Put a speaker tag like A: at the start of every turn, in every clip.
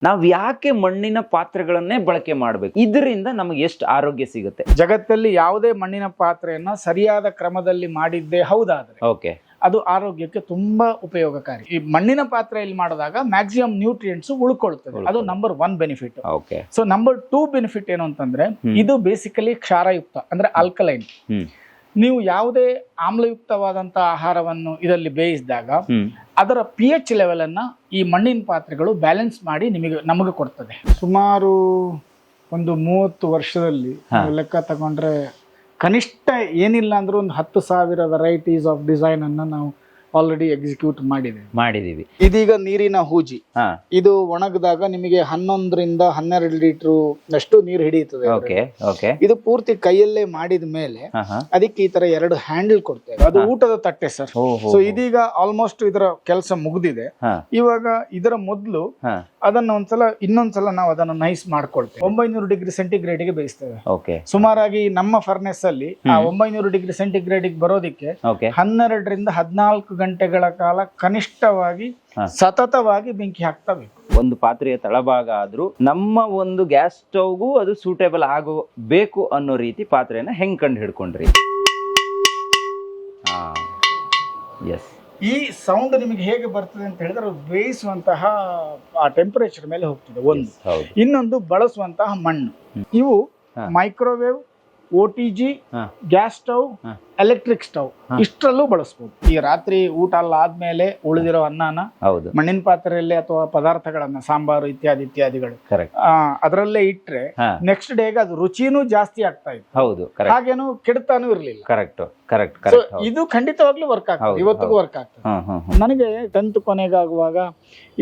A: ನಾವು ಯಾಕೆ ಮಣ್ಣಿನ ಪಾತ್ರೆಗಳನ್ನೇ ಬಳಕೆ ಮಾಡಬೇಕು? ಇದರಿಂದ ನಮಗೆ ಎಷ್ಟು ಆರೋಗ್ಯ ಸಿಗುತ್ತೆ?
B: ಜಗತ್ತಲ್ಲಿ ಯಾವುದೇ ಮಣ್ಣಿನ ಪಾತ್ರೆಯನ್ನ ಸರಿಯಾದ ಕ್ರಮದಲ್ಲಿ ಮಾಡಿದ್ದೇ ಹೌದಾದ್ರೆ
A: ಓಕೆ,
B: ಅದು ಆರೋಗ್ಯಕ್ಕೆ ತುಂಬಾ ಉಪಯೋಗಕಾರಿ. ಈ ಮಣ್ಣಿನ ಪಾತ್ರೆಯಲ್ಲಿ ಮಾಡಿದಾಗ ಮ್ಯಾಕ್ಸಿಮಮ್ ನ್ಯೂಟ್ರಿಯೆಂಟ್ಸ್ ಉಳ್ಕೊಳ್ತದೆ. ಅದು number 1 benefit.
A: Okay.
B: So number 2 benefit ಏನು ಅಂತಂದ್ರೆ, ಇದು ಬೇಸಿಕಲಿ ಕ್ಷಾರಯುಕ್ತ ಅಂದ್ರೆ ಆಲ್ಕಲೈನ್. ನೀವು ಯಾವುದೇ ಆಮ್ಲಯುಕ್ತವಾದಂತಹ ಆಹಾರವನ್ನು ಇದರಲ್ಲಿ ಬೇಯಿಸಿದಾಗ ಅದರ pH ಲೆವೆಲ್ ಅನ್ನ ಈ ಮಣ್ಣಿನ ಪಾತ್ರೆಗಳು ಬ್ಯಾಲೆನ್ಸ್ ಮಾಡಿ ನಮಗೆ ಕೊಡ್ತದೆ. ಸುಮಾರು ಒಂದು 30 ವರ್ಷದಲ್ಲಿ ಲೆಕ್ಕ ತಗೊಂಡ್ರೆ ಕನಿಷ್ಠ ಏನಿಲ್ಲ ಅಂದ್ರೂ ಒಂದು 10,000 ವೆರೈಟೀಸ್ ಆಫ್ ಡಿಸೈನ್ ಅನ್ನ ನಾವು ಆಲ್ರೆಡಿ ಎಕ್ಸಿಕ್ಯೂಟ್ ಮಾಡಿದೀವಿ. ಇದೀಗ ನೀರಿನ ಹೂಜಿ, ಇದು ಒಣಗಿದಾಗ ನಿಮಗೆ 11 ರಿಂದ 12 ಲೀಟರ್ ಅಷ್ಟು ನೀರು ಹಿಡಿಯುತ್ತದೆ. ಇದು ಪೂರ್ತಿ ಕೈಯಲ್ಲೇ ಮಾಡಿದ ಮೇಲೆ ಅದಕ್ಕೆ ಈ ತರ 2 ಹ್ಯಾಂಡಲ್ ಕೊಡ್ತೇವೆ. ಅದು ಊಟದ ತಟ್ಟೆ ಸರ್. ಸೊ ಇದೀಗ ಆಲ್ಮೋಸ್ಟ್ ಇದರ ಕೆಲಸ ಮುಗ್ದಿದೆ. ಇವಾಗ ಇದರ ಮೊದಲು ಅದನ್ನ ಇನ್ನೊಂದ್ಸಲ ನಾವು ಅದನ್ನು ನೈಸ್ ಮಾಡ್ಕೊಳ್ತೇವೆ. 900 ಡಿಗ್ರಿ ಸೆಂಟಿಗ್ರೇಡ್ ಗೆ ಬೇಯಿಸ್ತೇವೆ. ಸುಮಾರಾಗಿ ನಮ್ಮ ಫರ್ನೆಸ್ ಅಲ್ಲಿ 900 ಡಿಗ್ರಿ ಸೆಂಟಿಗ್ರೇಡ್ ಬರೋದಿಕ್ಕೆ 12 ರಿಂದ 14 ಗಂಟೆಗಳ ಕಾಲ ಕನಿಷ್ಠವಾಗಿ ಸತತವಾಗಿ ಬೆಂಕಿ ಹಾಕ್ತಬೇಕು.
A: ಒಂದು ಪಾತ್ರೆಯ ತಳಭಾಗ ಆದ್ರೂ ನಮ್ಮ ಒಂದು ಗ್ಯಾಸ್ ಸ್ಟವ್ಗೂ ಅದು ಸೂಟೇಬಲ್ ಆಗಬೇಕು ಅನ್ನೋ ರೀತಿ ಪಾತ್ರೆನ ಹೆಂಗ್ ಕಂಡು ಹಿಡ್ಕೊಂಡ್ರಿ? ಎಸ್.
B: ಈ ಸೌಂಡ್ ನಿಮಗೆ ಹೇಗೆ ಬರ್ತದೆ ಅಂತ ಹೇಳಿದ್ರೆ, ಅದು ಬೇಯಿಸುವಂತಹ ಆ ಟೆಂಪರೇಚರ್ ಮೇಲೆ ಹೋಗ್ತದೆ ಒಂದು. ಇನ್ನೊಂದು ಬಳಸುವಂತಹ ಮಣ್ಣು. ಇವು microwave, OTG, gas stove, electric stove ಇಷ್ಟರಲ್ಲೂ ಬಳಸಬಹುದು. ಈ ರಾತ್ರಿ ಊಟ ಎಲ್ಲ ಆದ್ಮೇಲೆ ಉಳಿದಿರೋ ಅನ್ನನ ಮಣ್ಣಿನ ಪಾತ್ರೆಯಲ್ಲಿ ಅಥವಾ ಪದಾರ್ಥಗಳನ್ನ ಸಾಂಬಾರು ಇತ್ಯಾದಿಗಳು ಅದರಲ್ಲೇ ಇಟ್ರೆ ನೆಕ್ಸ್ಟ್ ಡೇಗೆ ಅದು ರುಚಿನೂ ಜಾಸ್ತಿ ಆಗ್ತಾ ಇತ್ತು. ಹಾಗೇನು ಕೆಡ್ತಾನೂ ಇರ್ಲಿಲ್ಲ. ಇದು ಖಂಡಿತವಾಗ್ಲೂ ವರ್ಕ್ ಆಗ್ತದೆ, ಇವತ್ತಿಗೂ ವರ್ಕ್ ಆಗ್ತದೆ. ನನಗೆ 10th ಕೊನೆಗಾಗುವಾಗ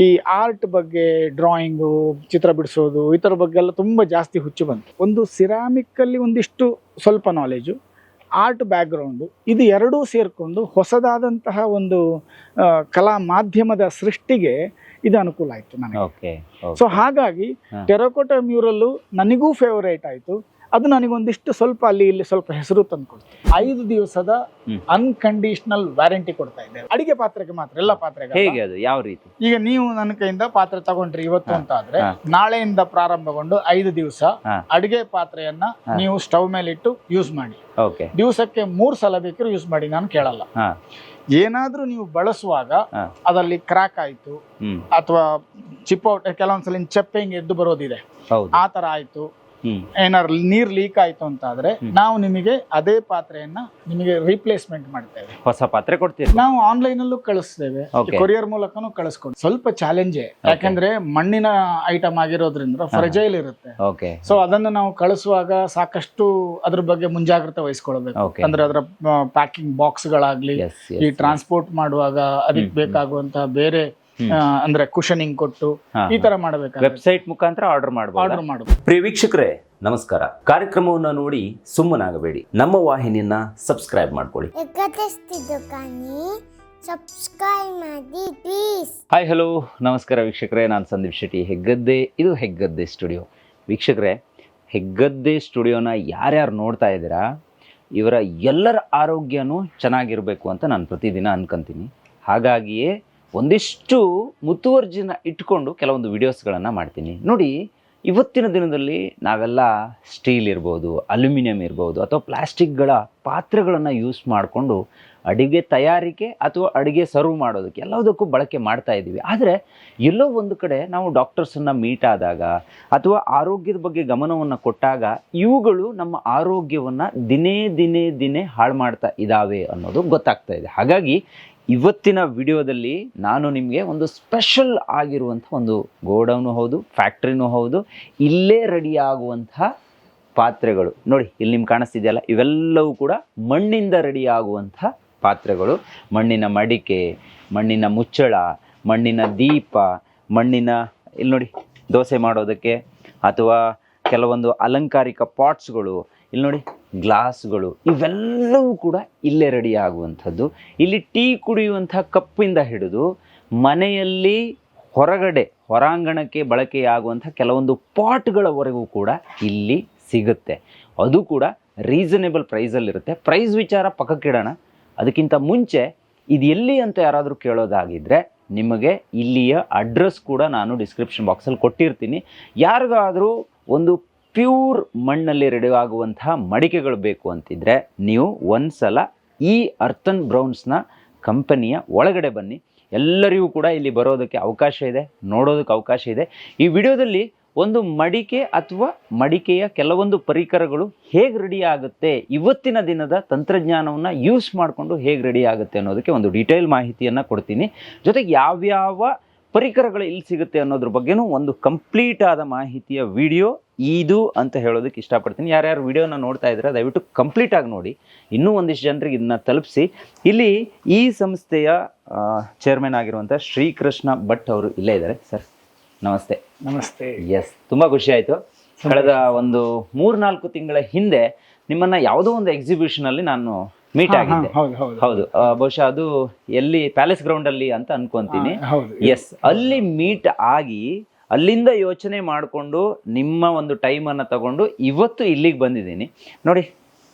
B: ಈ ಆರ್ಟ್ ಬಗ್ಗೆ, ಡ್ರಾಯಿಂಗು, ಚಿತ್ರ ಬಿಡಿಸೋದು ಈ ತರ ಬಗ್ಗೆ ಎಲ್ಲ ತುಂಬಾ ಜಾಸ್ತಿ ಹುಚ್ಚು ಬಂತು. ಒಂದು ಸಿರಾಮಿಕ್ ಅಲ್ಲಿ ಒಂದಿಷ್ಟು ಸ್ವಲ್ಪ ನಾಲೆಜು, ಆರ್ಟ್ ಬ್ಯಾಕ್ಗ್ರೌಂಡು, ಇದು ಎರಡೂ ಸೇರ್ಕೊಂಡು ಹೊಸದಾದಂತಹ ಒಂದು ಕಲಾ ಮಾಧ್ಯಮದ ಸೃಷ್ಟಿಗೆ ಇದು ಅನುಕೂಲ ಆಯ್ತು ನನಗೆ. ಸೊ ಹಾಗಾಗಿ ಟೆರಕೋಟಾ ಮ್ಯೂರಲ್ಲು ನನಗೂ ಫೇವರೇಟ್ ಆಯ್ತು. ಅದು ನನಗೊಂದಿಷ್ಟು ಸ್ವಲ್ಪ ಅಲ್ಲಿ ಇಲ್ಲಿ ಸ್ವಲ್ಪ ಹೆಸರು ತಂದ್ಕೊಡ್ತು. 5 ದಿವಸದ ಅನ್ಕಂಡೀಷನಲ್ ವ್ಯಾರಂಟಿ ಕೊಡ್ತಾ ಇದ್ದೇವೆ. ಅಡಿಗೆ ಪಾತ್ರೆಗೆ ಮಾತ್ರ, ಎಲ್ಲ ಪಾತ್ರೆಗೆ.
A: ಹೇಗೆ ಅದು ಯಾವ ರೀತಿ? ಈಗ
B: ನೀವು ನನ್ನ ಕೈಯಿಂದ ಪಾತ್ರೆ ತಗೊಂಡ್ರಿ ಇವತ್ತು ಅಂತ ಆದ್ರೆ, ನಾಳೆಯಿಂದ ಪ್ರಾರಂಭಗೊಂಡು 5 ದಿವಸ ಅಡಿಗೆ ಪಾತ್ರೆಯನ್ನ ನೀವು ಸ್ಟವ್ ಮೇಲೆ ಇಟ್ಟು ಯೂಸ್ ಮಾಡಿ. ದಿವಸಕ್ಕೆ 3 ಸಲ ಬೇಕಾದ್ರೂ ಯೂಸ್ ಮಾಡಿ, ನಾನು ಕೇಳಲ್ಲ. ಏನಾದ್ರೂ ನೀವು ಬಳಸುವಾಗ ಅದರಲ್ಲಿ ಕ್ರಾಕ್ ಆಯ್ತು ಅಥವಾ ಚಿಪ್ಪೌಟ್, ಕೆಲವೊಂದ್ಸಲ ಚಪ್ಪೆ ಹಿಂಗೆ ಎದ್ದು ಬರೋದಿದೆ, ಆ ತರ ಆಯ್ತು, ಏನಾದ್ರು ನೀರ್ ಲೀಕ್ ಆಯ್ತು ಅಂತ ಆದ್ರೆ ನಾವು ನಿಮಗೆ ಅದೇ ಪಾತ್ರೆಯನ್ನ ನಿಮಗೆ ರಿಪ್ಲೇಸ್ಮೆಂಟ್ ಮಾಡ್ತೇವೆ,
A: ಹೊಸ ಪಾತ್ರೆ ಕೊಡ್ತೀವಿ.
B: ನಾವು ಆನ್ಲೈನ್ ಅಲ್ಲೂ ಕಳಿಸ್ತೇವೆ, ಕೊರಿಯರ್ ಮೂಲಕನೂ ಕಳಿಸ್ಕೊಡ್ತೀವಿ. ಸ್ವಲ್ಪ ಚಾಲೆಂಜೇ, ಯಾಕಂದ್ರೆ ಮಣ್ಣಿನ ಐಟಮ್ ಆಗಿರೋದ್ರಿಂದ ಫ್ರೆಜೈಲ್ ಇರುತ್ತೆ. ಸೊ ಅದನ್ನು ನಾವು ಕಳಿಸುವಾಗ ಸಾಕಷ್ಟು ಅದ್ರ ಬಗ್ಗೆ ಮುಂಜಾಗ್ರತೆ ವಹಿಸ್ಕೊಳ್ಬೇಕು. ಅಂದ್ರೆ ಅದರ ಪ್ಯಾಕಿಂಗ್ ಬಾಕ್ಸ್ ಗಳಾಗ್ಲಿ, ಈ ಟ್ರಾನ್ಸ್ಪೋರ್ಟ್ ಮಾಡುವಾಗ ಅದಕ್ಕೆ ಬೇಕಾಗುವಂತಹ ಬೇರೆ ಅಂದ್ರೆ ಕುಶನಿಂಗ್ ಕೊಟ್ಟು ಈ ತರ ಮಾಡಬೇಕು.
A: ವೆಬ್ಸೈಟ್ ಮುಖಾಂತರ ಆರ್ಡರ್ ಮಾಡಬಹುದು. ಪ್ರಿಯ ವೀಕ್ಷಕರೇ ನಮಸ್ಕಾರ. ಕಾರ್ಯಕ್ರಮವನ್ನು ನೋಡಿ ಸುಮ್ಮನಾಗಬೇಡಿ, ನಮ್ಮ ವಾಹಿನಿಯನ್ನ ಸಬ್ಸ್ಕ್ರೈಬ್ ಮಾಡ್ಕೊಳ್ಳಿ. ಹಾಯ್ ಹಲೋ ನಮಸ್ಕಾರ ವೀಕ್ಷಕರೇ, ನಾನು ಸಂದೀಪ್ ಶೆಟ್ಟಿ, ಹೆಗ್ಗದ್ದೆ. ಇದು ಹೆಗ್ಗದ್ದೆ ಸ್ಟುಡಿಯೋ. ವೀಕ್ಷಕರೇ, ಹೆಗ್ಗದ್ದೆ ಸ್ಟುಡಿಯೋನ ಯಾರ್ಯಾರು ನೋಡ್ತಾ ಇದ್ದೀರಾ, ಇವರ ಎಲ್ಲರ ಆರೋಗ್ಯನೂ ಚೆನ್ನಾಗಿರಬೇಕು ಅಂತ ನಾನು ಪ್ರತಿದಿನ ಅನ್ಕೊಂತೀನಿ. ಹಾಗಾಗಿಯೇ ಒಂದಿಷ್ಟು ಮುತುವರ್ಜಿನ ಇಟ್ಕೊಂಡು ಕೆಲವೊಂದು ವಿಡಿಯೋಸ್ಗಳನ್ನು ಮಾಡ್ತೀನಿ. ನೋಡಿ, ಇವತ್ತಿನ ದಿನದಲ್ಲಿ ನಾವೆಲ್ಲ ಸ್ಟೀಲ್ ಇರ್ಬೋದು, ಅಲ್ಯೂಮಿನಿಯಂ ಇರ್ಬೋದು, ಅಥವಾ ಪ್ಲಾಸ್ಟಿಕ್ಗಳ ಪಾತ್ರೆಗಳನ್ನು ಯೂಸ್ ಮಾಡಿಕೊಂಡು ಅಡುಗೆ ತಯಾರಿಕೆ ಅಥವಾ ಅಡುಗೆ ಸರ್ವ್ ಮಾಡೋದಕ್ಕೆ ಎಲ್ಲದಕ್ಕೂ ಬಳಕೆ ಮಾಡ್ತಾ ಇದ್ದೀವಿ. ಆದರೆ ಎಲ್ಲೋ ಒಂದು ಕಡೆ ನಾವು ಡಾಕ್ಟರ್ಸನ್ನು ಮೀಟ್ ಆದಾಗ ಅಥವಾ ಆರೋಗ್ಯದ ಬಗ್ಗೆ ಗಮನವನ್ನು ಕೊಟ್ಟಾಗ ಇವುಗಳು ನಮ್ಮ ಆರೋಗ್ಯವನ್ನು ದಿನೇ ಹಾಳು ಮಾಡ್ತಾ ಇದ್ದಾವೆ ಅನ್ನೋದು ಗೊತ್ತಾಗ್ತಾ ಇದೆ. ಹಾಗಾಗಿ ಇವತ್ತಿನ ವಿಡಿಯೋದಲ್ಲಿ ನಾನು ನಿಮಗೆ ಒಂದು ಸ್ಪೆಷಲ್ ಆಗಿರುವಂಥ ಒಂದು ಗೋಡೌನು ಹೌದು, ಫ್ಯಾಕ್ಟ್ರಿನೂ ಹೌದು, ಇಲ್ಲೇ ರೆಡಿ ಆಗುವಂತಹ ಪಾತ್ರೆಗಳು ನೋಡಿ, ಇಲ್ಲಿ ನಿಮ್ಗೆ ಕಾಣಿಸ್ತಿದೆಯಲ್ಲ, ಇವೆಲ್ಲವೂ ಕೂಡ ಮಣ್ಣಿಂದ ರೆಡಿ ಆಗುವಂಥ ಪಾತ್ರೆಗಳು. ಮಣ್ಣಿನ ಮಡಿಕೆ, ಮಣ್ಣಿನ ಮುಚ್ಚಳ, ಮಣ್ಣಿನ ದೀಪ, ಮಣ್ಣಿನ ಇಲ್ಲಿ ನೋಡಿ ದೋಸೆ ಮಾಡೋದಕ್ಕೆ ಅಥವಾ ಕೆಲವೊಂದು ಅಲಂಕಾರಿಕ ಪಾಟ್ಸ್ಗಳು, ಇಲ್ಲಿ ನೋಡಿ ಗ್ಲಾಸ್ಗಳು, ಇವೆಲ್ಲವೂ ಕೂಡ ಇಲ್ಲೇ ರೆಡಿ ಆಗುವಂಥದ್ದು. ಇಲ್ಲಿ ಟೀ ಕುಡಿಯುವಂಥ ಕಪ್ಪಿಂದ ಹಿಡಿದು ಮನೆಯಲ್ಲಿ ಹೊರಾಂಗಣಕ್ಕೆ ಬಳಕೆಯಾಗುವಂಥ ಕೆಲವೊಂದು ಪಾಟ್ಗಳವರೆಗೂ ಕೂಡ ಇಲ್ಲಿ ಸಿಗುತ್ತೆ. ಅದು ಕೂಡ ರೀಸನೇಬಲ್ ಪ್ರೈಸಲ್ಲಿರುತ್ತೆ. ಪ್ರೈಸ್ ವಿಚಾರ ಪಕ್ಕಕ್ಕಿಡೋಣ. ಅದಕ್ಕಿಂತ ಮುಂಚೆ ಇದು ಎಲ್ಲಿ ಅಂತ ಯಾರಾದರೂ ಕೇಳೋದಾಗಿದ್ದರೆ ನಿಮಗೆ ಇಲ್ಲಿಯ ಅಡ್ರೆಸ್ ಕೂಡ ನಾನು ಡಿಸ್ಕ್ರಿಪ್ಷನ್ ಬಾಕ್ಸಲ್ಲಿ ಕೊಟ್ಟಿರ್ತೀನಿ. ಯಾರಿಗಾದರೂ ಒಂದು ಪ್ಯೂರ್ ಮಣ್ಣಲ್ಲಿ ರೆಡಿ ಆಗುವಂತಹ ಮಡಿಕೆಗಳು ಬೇಕು ಅಂತಿದ್ರೆ ನೀವು ಒಂದ್ಸಲ ಈ ಅರ್ಥನ್ ಬ್ರೌನ್ಸ್ನ ಕಂಪನಿಯ ಒಳಗಡೆ ಬನ್ನಿ. ಎಲ್ಲರಿಗೂ ಕೂಡ ಇಲ್ಲಿ ಬರೋದಕ್ಕೆ ಅವಕಾಶ ಇದೆ, ನೋಡೋದಕ್ಕೆ ಅವಕಾಶ ಇದೆ. ಈ ವಿಡಿಯೋದಲ್ಲಿ ಒಂದು ಮಡಿಕೆ ಅಥವಾ ಮಡಿಕೆಯ ಕೆಲವೊಂದು ಪರಿಕರಗಳು ಹೇಗೆ ರೆಡಿ ಆಗುತ್ತೆ, ಇವತ್ತಿನ ದಿನದ ತಂತ್ರಜ್ಞಾನವನ್ನು ಯೂಸ್ ಮಾಡಿಕೊಂಡು ಹೇಗೆ ರೆಡಿ ಆಗುತ್ತೆ ಅನ್ನೋದಕ್ಕೆ ಒಂದು ಡೀಟೇಲ್ ಮಾಹಿತಿಯನ್ನು ಕೊಡ್ತೀನಿ. ಜೊತೆಗೆ ಯಾವ್ಯಾವ ಪರಿಕರಗಳು ಇಲ್ಲಿ ಸಿಗುತ್ತೆ ಅನ್ನೋದ್ರ ಬಗ್ಗೆನೂ ಒಂದು ಕಂಪ್ಲೀಟ್ ಆದ ಮಾಹಿತಿಯ ವಿಡಿಯೋ ಇದು ಅಂತ ಹೇಳೋದಕ್ಕೆ ಇಷ್ಟಪಡ್ತೀನಿ. ಯಾರ್ಯಾರು ವಿಡಿಯೋನ ನೋಡ್ತಾ ಇದ್ದಾರೆ ದಯವಿಟ್ಟು ಕಂಪ್ಲೀಟ್ ಆಗಿ ನೋಡಿ, ಇನ್ನೂ ಒಂದಿಷ್ಟು ಜನರಿಗೆ ಇದನ್ನ ತಲುಪಿಸಿ. ಇಲ್ಲಿ ಈ ಸಂಸ್ಥೆಯ ಚೇರ್ಮನ್ ಆಗಿರುವಂಥ ಶ್ರೀಕೃಷ್ಣ ಭಟ್ ಅವರು ಇಲ್ಲೇ ಇದ್ದಾರೆ. ಸರ್ ನಮಸ್ತೆ.
B: ನಮಸ್ತೆ.
A: ಎಸ್, ತುಂಬ ಖುಷಿ ಆಯಿತು. ಕಳೆದ ಒಂದು 3-4 ತಿಂಗಳ ಹಿಂದೆ ನಿಮ್ಮನ್ನ ಯಾವುದೋ ಒಂದು ಎಕ್ಸಿಬಿಷನಲ್ಲಿ ನಾನು ಮೀಟ್ ಆಗಿದ್ದೆ. ಹೌದು, ಬಹುಶಃ ಅದು ಎಲ್ಲಿ ಪ್ಯಾಲೇಸ್ ಗ್ರೌಂಡ್ ಅಲ್ಲಿ ಅಂತ ಅನ್ಕೊಂತೀನಿ. ಎಸ್, ಅಲ್ಲಿ ಮೀಟ್ ಆಗಿ ಅಲ್ಲಿಂದ ಯೋಚನೆ ಮಾಡಿಕೊಂಡು ನಿಮ್ಮ ಒಂದು ಟೈಮನ್ನು ತಗೊಂಡು ಇವತ್ತು ಇಲ್ಲಿಗೆ ಬಂದಿದ್ದೀನಿ. ನೋಡಿ,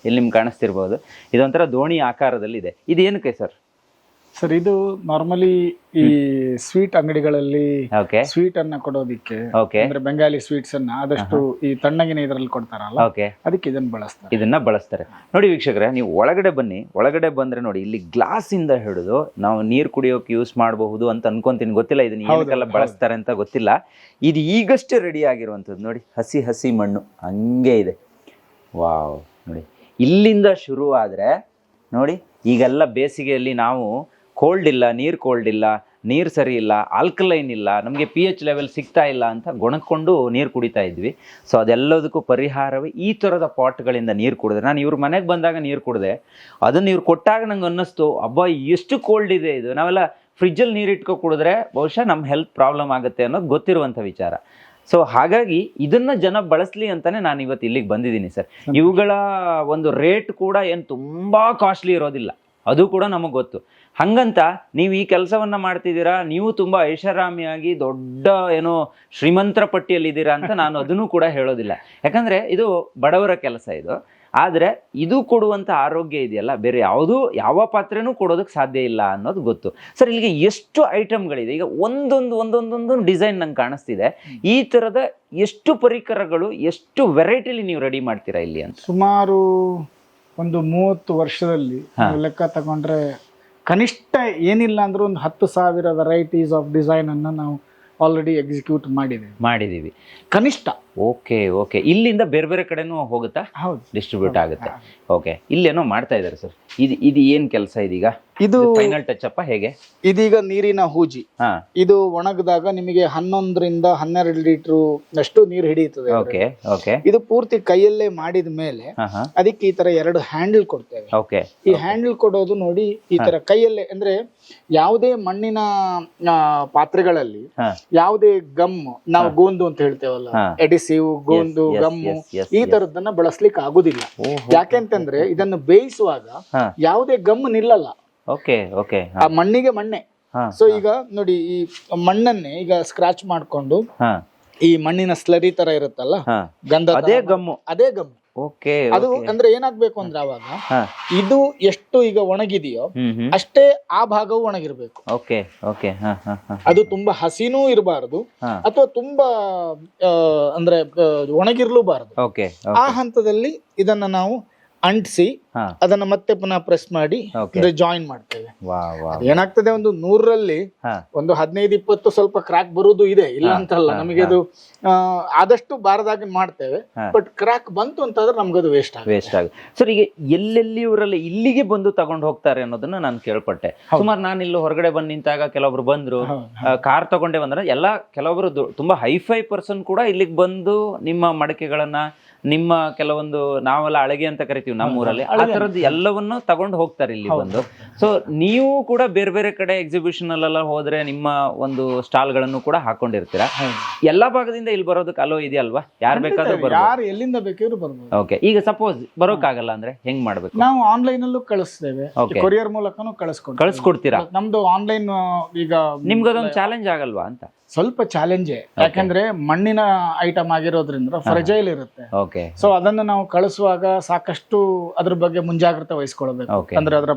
A: ಇಲ್ಲಿ ನಿಮ್ಗೆ ಕಾಣಿಸ್ತಿರ್ಬೋದು, ಇದೊಂಥರ ದೋಣಿ ಆಕಾರದಲ್ಲಿ ಇದೆ. ಇದು ಏನಕ್ಕೆ ಸರ್?
B: ಸರ್, ಇದು ನಾರ್ಮಲಿ ಈ ಸ್ವೀಟ್ ಅಂಗಡಿಗಳಲ್ಲಿ ಸ್ವೀಟ್ ಅನ್ನ ಕೊಡೋದಿಕ್ಕೆ, ಅಂದ್ರೆ ಬೆಂಗಾಲಿ ಸ್ವೀಟ್ಸ್ ಅನ್ನ ಆದಷ್ಟು ಈ ತಣ್ಣಗಿನ ಇದರಲ್ಲಿ ಕೊಡ್ತಾರಲ್ಲ, ಅದಕ್ಕೆ ಇದನ್ನ ಬಳಸ್ತಾರೆ.
A: ನೋಡಿ ವೀಕ್ಷಕರೇ, ನೀವು ಒಳಗಡೆ ಬನ್ನಿ. ಒಳಗಡೆ ಬಂದ್ರೆ ನೋಡಿ, ಇಲ್ಲಿ ಗ್ಲಾಸ್ ಇಂದ ಹಿಡಿದು ನಾವು ನೀರು ಕುಡಿಯೋಕೆ ಯೂಸ್ ಮಾಡಬಹುದು ಅಂತ ಅನ್ಕೊಂತೀನಿ. ಗೊತ್ತಿಲ್ಲ ಇದನ್ನ ಏನಕ್ಕೆಲ್ಲ ಬಳಸ್ತಾರೆ ಅಂತ ಗೊತ್ತಿಲ್ಲ. ಇದು ಈಗಷ್ಟೇ ರೆಡಿ ಆಗಿರುವಂಥದ್ದು. ನೋಡಿ, ಹಸಿ ಹಸಿ ಮಣ್ಣು ಹಂಗೆ ಇದೆ. ವಾವ್, ನೋಡಿ ಇಲ್ಲಿಂದ ಶುರು ಆದ್ರೆ ನೋಡಿ, ಈಗೆಲ್ಲ ಬೇಸಿಗೆಯಲ್ಲಿ ನಾವು ಕೋಲ್ಡ್ ಇಲ್ಲ, ನೀರು ಕೋಲ್ಡ್ ಇಲ್ಲ, ನೀರು ಸರಿ ಇಲ್ಲ, ಆಲ್ಕಲೈನ್ ಇಲ್ಲ, ನಮಗೆ pH ಲೆವೆಲ್ ಸಿಗ್ತಾ ಇಲ್ಲ ಅಂತ ಗೊಣಕೊಂಡು ನೀರು ಕುಡಿತಾ ಇದ್ವಿ. ಸೊ ಅದೆಲ್ಲದಕ್ಕೂ ಪರಿಹಾರವೇ ಈ ಥರದ ಪಾಟ್ಗಳಿಂದ ನೀರು ಕುಡಿದ್ರೆ. ನಾನು ಇವ್ರ ಮನೆಗೆ ಬಂದಾಗ ನೀರು ಕುಡಿದೆ, ಅದನ್ನು ಇವ್ರು ಕೊಟ್ಟಾಗ ನಂಗೆ ಅನ್ನಿಸ್ತು, ಅಬ್ಬಾ ಎಷ್ಟು ಕೋಲ್ಡ್ ಇದೆ ಇದು. ನಾವೆಲ್ಲ ಫ್ರಿಜ್ಜಲ್ಲಿ ನೀರು ಇಟ್ಕೊ ಕುಡಿದ್ರೆ ಬಹುಶಃ ನಮ್ಮ ಹೆಲ್ತ್ ಪ್ರಾಬ್ಲಮ್ ಆಗುತ್ತೆ ಅನ್ನೋದು ಗೊತ್ತಿರುವಂಥ ವಿಚಾರ. ಸೊ ಹಾಗಾಗಿ ಇದನ್ನ ಜನ ಬಳಸಲಿ ಅಂತಾನೆ ನಾನು ಇವತ್ತು ಇಲ್ಲಿಗೆ ಬಂದಿದ್ದೀನಿ ಸರ್. ಇವುಗಳ ಒಂದು ರೇಟ್ ಕೂಡ ಏನು ತುಂಬ ಕಾಸ್ಟ್ಲಿ ಇರೋದಿಲ್ಲ, ಅದು ಕೂಡ ನಮಗೆ ಗೊತ್ತು. ಹಂಗಂತ ನೀವು ಈ ಕೆಲಸವನ್ನ ಮಾಡ್ತಿದ್ದೀರಾ, ನೀವು ತುಂಬ ಐಷಾರಾಮಿಯಾಗಿ ದೊಡ್ಡ ಏನೋ ಶ್ರೀಮಂತರ ಪಟ್ಟಿಯಲ್ಲಿದ್ದೀರಾ ಅಂತ ನಾನು ಅದನ್ನು ಕೂಡ ಹೇಳೋದಿಲ್ಲ. ಯಾಕಂದರೆ ಇದು ಬಡವರ ಕೆಲಸ ಇದು. ಆದರೆ ಇದು ಕೊಡುವಂಥ ಆರೋಗ್ಯ ಇದೆಯಲ್ಲ, ಬೇರೆ ಯಾವ ಪಾತ್ರೆನೂ ಕೊಡೋದಕ್ಕೆ ಸಾಧ್ಯ ಇಲ್ಲ ಅನ್ನೋದು ಗೊತ್ತು. ಸರ್, ಇಲ್ಲಿಗೆ ಎಷ್ಟು ಐಟಮ್ಗಳಿದೆ? ಈಗ ಒಂದೊಂದು ಡಿಸೈನ್ ನಂಗೆ ಕಾಣಿಸ್ತಿದೆ. ಈ ಥರದ ಎಷ್ಟು ಪರಿಕರಗಳು, ಎಷ್ಟು ವೆರೈಟಿಲಿ ನೀವು ರೆಡಿ ಮಾಡ್ತೀರಾ ಇಲ್ಲಿ ಅಂತ?
B: ಸುಮಾರು ಒಂದು 30 ವರ್ಷದಲ್ಲಿ ಲೆಕ್ಕ ತಗೊಂಡ್ರೆ ಕನಿಷ್ಠ ಏನಿಲ್ಲ ಅಂದ್ರೆ ಒಂದು 10,000 ವೆರೈಟೀಸ್ ಆಫ್ ಡಿಸೈನ್ ಅನ್ನು ನಾವು ಆಲ್ರೆಡಿ ಎಕ್ಸಿಕ್ಯೂಟ್ ಮಾಡಿದ್ದೀವಿ ಕನಿಷ್ಠ.
A: ಓಕೆ, ಇಲ್ಲಿಂದ ಬೇರೆ ಬೇರೆ ಕಡೆನೂ ಹೋಗುತ್ತಾ?
B: ಹೌದು,
A: ಡಿಸ್ಟ್ರಿಬ್ಯೂಟ್ ಆಗುತ್ತೆ. ಓಕೆ, ಇಲ್ಲೇನೋ ಮಾಡ್ತಾ ಇದ್ದಾರೆ ಸರ್. ಇದು ಏನ್ ಕೆಲಸ ಇದೀಗ? ಇದು ಫೈನಲ್ ಟಚ್ ಅಪ್ ಹೇಗೆ?
B: ಇದೀಗ ನೀರಿನ ಹೂಜಿ. ಇದು ಒಣಗಿದಾಗ ನಿಮಗೆ 11 ರಿಂದ 12 ಲೀಟರ್ ಅಷ್ಟು ನೀರು ಹಿಡಿಯುತ್ತದೆ. ಇದು ಪೂರ್ತಿ ಕೈಯಲ್ಲೇ ಮಾಡಿದ ಮೇಲೆ ಅದಕ್ಕೆ ಈ ತರ 2 ಹ್ಯಾಂಡಲ್ ಕೊಡ್ತೇವೆ. ಈ ಹ್ಯಾಂಡಲ್ ಕೊಡೋದು ನೋಡಿ, ಈ ತರ ಕೈಯಲ್ಲೇ, ಅಂದ್ರೆ ಯಾವುದೇ ಮಣ್ಣಿನ ಪಾತ್ರೆಗಳಲ್ಲಿ ಯಾವುದೇ ಗಮ್, ನಾವು ಗೋಂದು ಅಂತ ಹೇಳ್ತೇವಲ್ಲ, ಎಡಿಸಿವ್, ಗೋಂದು, ಗಮ್ಮು, ಈ ತರದನ್ನ ಬಳಸ್ಲಿಕ್ಕೆ ಆಗುದಿಲ್ಲ. ಯಾಕೆಂತಂದ್ರೆ ಇದನ್ನು ಬೇಯಿಸುವಾಗ ಯಾವುದೇ ಗಮ್ ನಿಲ್ಲಲ್ಲ. ಆ ಮಣ್ಣಿಗೆ ಮಣ್ಣೆ. ಸೊ ಈಗ ನೋಡಿ, ಈ ಮಣ್ಣನ್ನೇ ಈಗ ಸ್ಕ್ರಾಚ್ ಮಾಡ್ಕೊಂಡು ಈ ಮಣ್ಣಿನ ಸ್ಲರಿ ತರ ಇರುತ್ತಲ್ಲ, ಗಂಧ, ಅದೇ ಗಮ್ಮು. ಅದು ಅಂದ್ರೆ ಏನಾಗ್ಬೇಕು ಅಂದ್ರೆ ಅವಾಗ ಇದು ಎಷ್ಟು ಈಗ ಒಣಗಿದೆಯೋ ಅಷ್ಟೇ ಆ ಭಾಗವು ಒಣಗಿರ್ಬೇಕು. ಅದು ತುಂಬಾ ಹಸಿನೂ ಇರಬಾರದು ಅಥವಾ ತುಂಬಾ ಅಂದ್ರೆ ಒಣಗಿರ್ಲೂಬಾರದು. ಆ ಹಂತದಲ್ಲಿ ಇದನ್ನ ನಾವು ಅಂಟಿಸಿ ಅದನ್ನ ಮತ್ತೆ ಪುನಃ ಪ್ರೆಸ್ ಮಾಡಿ ಜಾಯಿನ್ ಮಾಡ್ತೇವೆ. ಏನಾಗ್ತದೆ, ಒಂದು 100ರಲ್ಲಿ ಒಂದು 15-20 ಸ್ವಲ್ಪ ಕ್ರಾಕ್ ಬರುವುದು ಇದೆ, ಇಲ್ಲ ಅಂತಲ್ಲ. ನಮಗೆ ಅದು ಆದಷ್ಟು ಬಾರದಾಗಿ ಮಾಡ್ತೇವೆ, ಬಟ್ ಕ್ರಾಕ್ ಬಂತು ಅಂತಂದ್ರೆ ನಮ್ಗೆ ಅದು ವೇಸ್ಟ್
A: ಆಗುತ್ತೆ. ಸರ್, ಈಗ ಎಲ್ಲೆಲ್ಲಿ ಇವರಲ್ಲಿ ಇಲ್ಲಿಗೆ ಬಂದು ತಗೊಂಡು ಹೋಗ್ತಾರೆ ಅನ್ನೋದನ್ನ ನಾನು ಕೇಳ್ಪಟ್ಟೆ. ಸುಮಾರು ನಾನು ಇಲ್ಲಿ ಹೊರಗಡೆ ಬಂದು ನಿಂತಾಗ ಕೆಲವೊಬ್ರು ಬಂದ್ರು, ಕಾರ್ ತಗೊಂಡೆ ಬಂದ್ರೆ ಎಲ್ಲ, ಕೆಲವೊಬ್ರು ತುಂಬಾ ಹೈಫೈ ಪರ್ಸನ್ ಕೂಡ ಇಲ್ಲಿಗೆ ಬಂದು ನಿಮ್ಮ ಮಡಕೆಗಳನ್ನ, ನಿಮ್ಮ ಕೆಲವೊಂದು ನಾವೆಲ್ಲ ಅಳಗೆ ಅಂತ ಕರಿತೀವಿ ನಮ್ಮೂರಲ್ಲಿ, ಆ ತರದ್ದು ಎಲ್ಲವನ್ನು ತಗೊಂಡು ಹೋಗ್ತಾರೆ ಇಲ್ಲಿ ಬಂದು. ಸೊ ನೀವು ಕೂಡ ಬೇರೆ ಬೇರೆ ಕಡೆ ಎಕ್ಸಿಬಿಷನ್ ಅಲ್ಲೆಲ್ಲ ಹೋದ್ರೆ ನಿಮ್ಮ ಒಂದು ಸ್ಟಾಲ್ ಗಳನ್ನು ಕೂಡ ಹಾಕೊಂಡಿರ್ತೀರಾ. ಎಲ್ಲಾ ಭಾಗದಿಂದ ಇಲ್ಲಿ ಬರೋದಕ್ಕೆ ಅಲೋ ಇದೆಯಲ್ವಾ? ಯಾರು ಬೇಕಾದ್ರೂ
B: ಬರ್ಬೋದು, ಎಲ್ಲಿಂದ ಬೇಕಾದ್ರೂ ಬರ್ಬೋದು.
A: ಓಕೆ, ಈಗ ಸಪೋಸ್ ಬರೋಕ್ಕಾಗಲ್ಲ ಅಂದ್ರೆ ಹೆಂಗ್ ಮಾಡ್ಬೇಕು?
B: ನಾವು ಆನ್ಲೈನ್ ಅಲ್ಲೂ ಕಳಿಸ್ತೇವೆ, ಕೊರಿಯರ್ ಮೂಲಕನೂ ಕಳಿಸ್ಕೊಡ್ತೀರಾ?
A: ನಮ್ದು
B: ಆನ್ಲೈನ್ ಈಗ
A: ನಿಮ್ಗೆ ಅದೊಂದು ಚಾಲೆಂಜ್ ಆಗಲ್ವಾ ಅಂತ?
B: ಸ್ವಲ್ಪ ಚಾಲೆಂಜೇ, ಯಾಕಂದ್ರೆ ಮಣ್ಣಿನ ಐಟಮ್ ಆಗಿರೋದ್ರಿಂದ ಫ್ರೆಜೈಲ್ ಇರುತ್ತೆ.
A: ಓಕೆ.
B: ಸೊ ಅದನ್ನು ನಾವು ಕಳಿಸುವಾಗ ಸಾಕಷ್ಟು ಅದ್ರ ಬಗ್ಗೆ ಮುಂಜಾಗ್ರತೆ ವಹಿಸ್ಕೊಳ್ಬೇಕು. ಅಂದ್ರೆ ಅದರ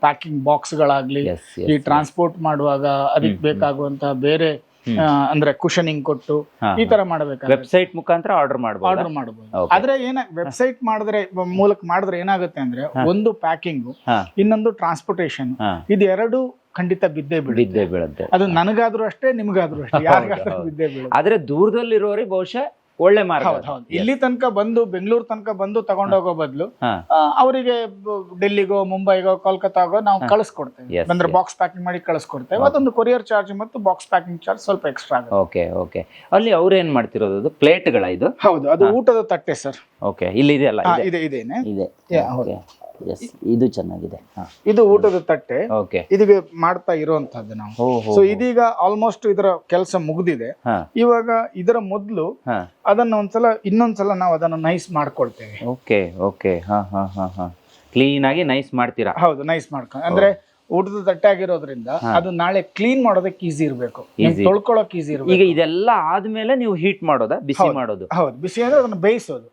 B: ಪ್ಯಾಕಿಂಗ್ ಬಾಕ್ಸ್ ಗಳಾಗ್ಲಿ, ಈ ಟ್ರಾನ್ಸ್ಪೋರ್ಟ್ ಮಾಡುವಾಗ ಅದಕ್ಕೆ ಬೇಕಾಗುವಂತಹ ಬೇರೆ ಅಂದ್ರೆ ಕುಶನಿಂಗ್ ಕೊಟ್ಟು ಈ ತರ ಮಾಡಬೇಕು.
A: ವೆಬ್ಸೈಟ್ ಮುಖಾಂತರ ಆರ್ಡರ್ ಮಾಡಬಹುದು.
B: ಆದ್ರೆ ವೆಬ್ಸೈಟ್ ಮೂಲಕ ಮಾಡಿದ್ರೆ ಏನಾಗುತ್ತೆ ಅಂದ್ರೆ, ಒಂದು ಪ್ಯಾಕಿಂಗ್, ಇನ್ನೊಂದು ಟ್ರಾನ್ಸ್ಪೋರ್ಟೇಶನ್, ಇದು ಎರಡು ಖಂಡಿತ ಬಿದ್ದೇ ಬೀಳುತ್ತೆ. ಅದು ನನಗಾದ್ರೂ ಅಷ್ಟೇ, ನಿಮ್ಗಾದ್ರೂ ಅಷ್ಟೇ, ಯಾರಿಗಾದ್ರೂ ಬಿದ್ದೇ ಬೀಳುತ್ತೆ.
A: ಆದ್ರೆ ದೂರದಲ್ಲಿರೋರಿಗೆ ಬಹುಶಃ ಒಳ್ಳೆ ಮಾರ್ಗ.
B: ಇಲ್ಲಿ ತನಕ ಬಂದು ಬೆಂಗಳೂರು ತನಕ ಬಂದು ತಗೊಂಡೋಗೋ ಬದಲು ಅವರಿಗೆ ಡೆಲ್ಲಿಗೋ, ಮುಂಬೈಗೋ, ಕೋಲ್ಕತ್ತಾಗೋ ನಾವು ಕಳಿಸ್ಕೊಡ್ತೇವೆ. ಅಂದ್ರೆ ಬಾಕ್ಸ್ ಪ್ಯಾಕಿಂಗ್ ಮಾಡಿ ಕಳಿಸ್ಕೊಡ್ತೇವೆ. ಅದೊಂದು ಕೊರಿಯರ್ ಚಾರ್ಜ್ ಮತ್ತು ಬಾಕ್ಸ್ ಪ್ಯಾಕಿಂಗ್ ಚಾರ್ಜ್ ಸ್ವಲ್ಪ ಎಕ್ಸ್ಟ್ರಾ ಆಗುತ್ತೆ.
A: Okay okay. ಅಲ್ಲಿ ಅವ್ರು ಏನ್ ಮಾಡ್ತಿರೋದು? ಪ್ಲೇಟ್ಗಳ ಇದು?
B: ಹೌದು, ಅದು ಊಟದ ತಟ್ಟೆ ಸರ್.
A: ಓಕೆ, ಇಲ್ಲಿ ಇದೆಯಲ್ಲ?
B: ಇದೇನೆ
A: ಇದೆ. ಇದು ಚೆನ್ನಾಗಿದೆ.
B: ಇದು ಊಟದ ತಟ್ಟೆ.
A: ಓಕೆ.
B: ಇದೀಗ ಮಾಡ್ತಾ ಇರುವಂತದ್ದು ನಾವು. ಸೊ ಇದೀಗ ಆಲ್ಮೋಸ್ಟ್ ಇದರ ಕೆಲಸ ಮುಗ್ದಿದೆ. ಇವಾಗ ಇದರ ಮೊದಲು ಅದನ್ನ ಇನ್ನೊಂದ್ಸಲ ನಾವು ಅದನ್ನ ನೈಸ್ ಮಾಡ್ಕೊಳ್ತೇವೆ.
A: Okay okay. ಕ್ಲೀನ್ ಆಗಿ ನೈಸ್ ಮಾಡ್ತೀರಾ?
B: ಹೌದು, ನೈಸ್ ಮಾಡ್ಕೊಂಡು, ಅಂದ್ರೆ ಊಟದ ತಟ್ಟೆ ಆಗಿರೋದ್ರಿಂದ ಅದು ನಾಳೆ ಕ್ಲೀನ್ ಮಾಡೋದಕ್ಕೆ ಈಸಿ ಇರಬೇಕು, ತೊಳ್ಕೊಳ್ಳೋಕೆ ಈಸಿ ಇರಬೇಕು.
A: ಈಗ ಇದೆಲ್ಲ ಆದ್ಮೇಲೆ ನೀವು ಹೀಟ್ ಮಾಡೋದಾ, ಬಿಸಿ ಮಾಡೋದು?
B: ಹೌದು, ಬಿಸಿ ಅಂದ್ರೆ ಅದನ್ನ ಬೇಯಿಸೋದು.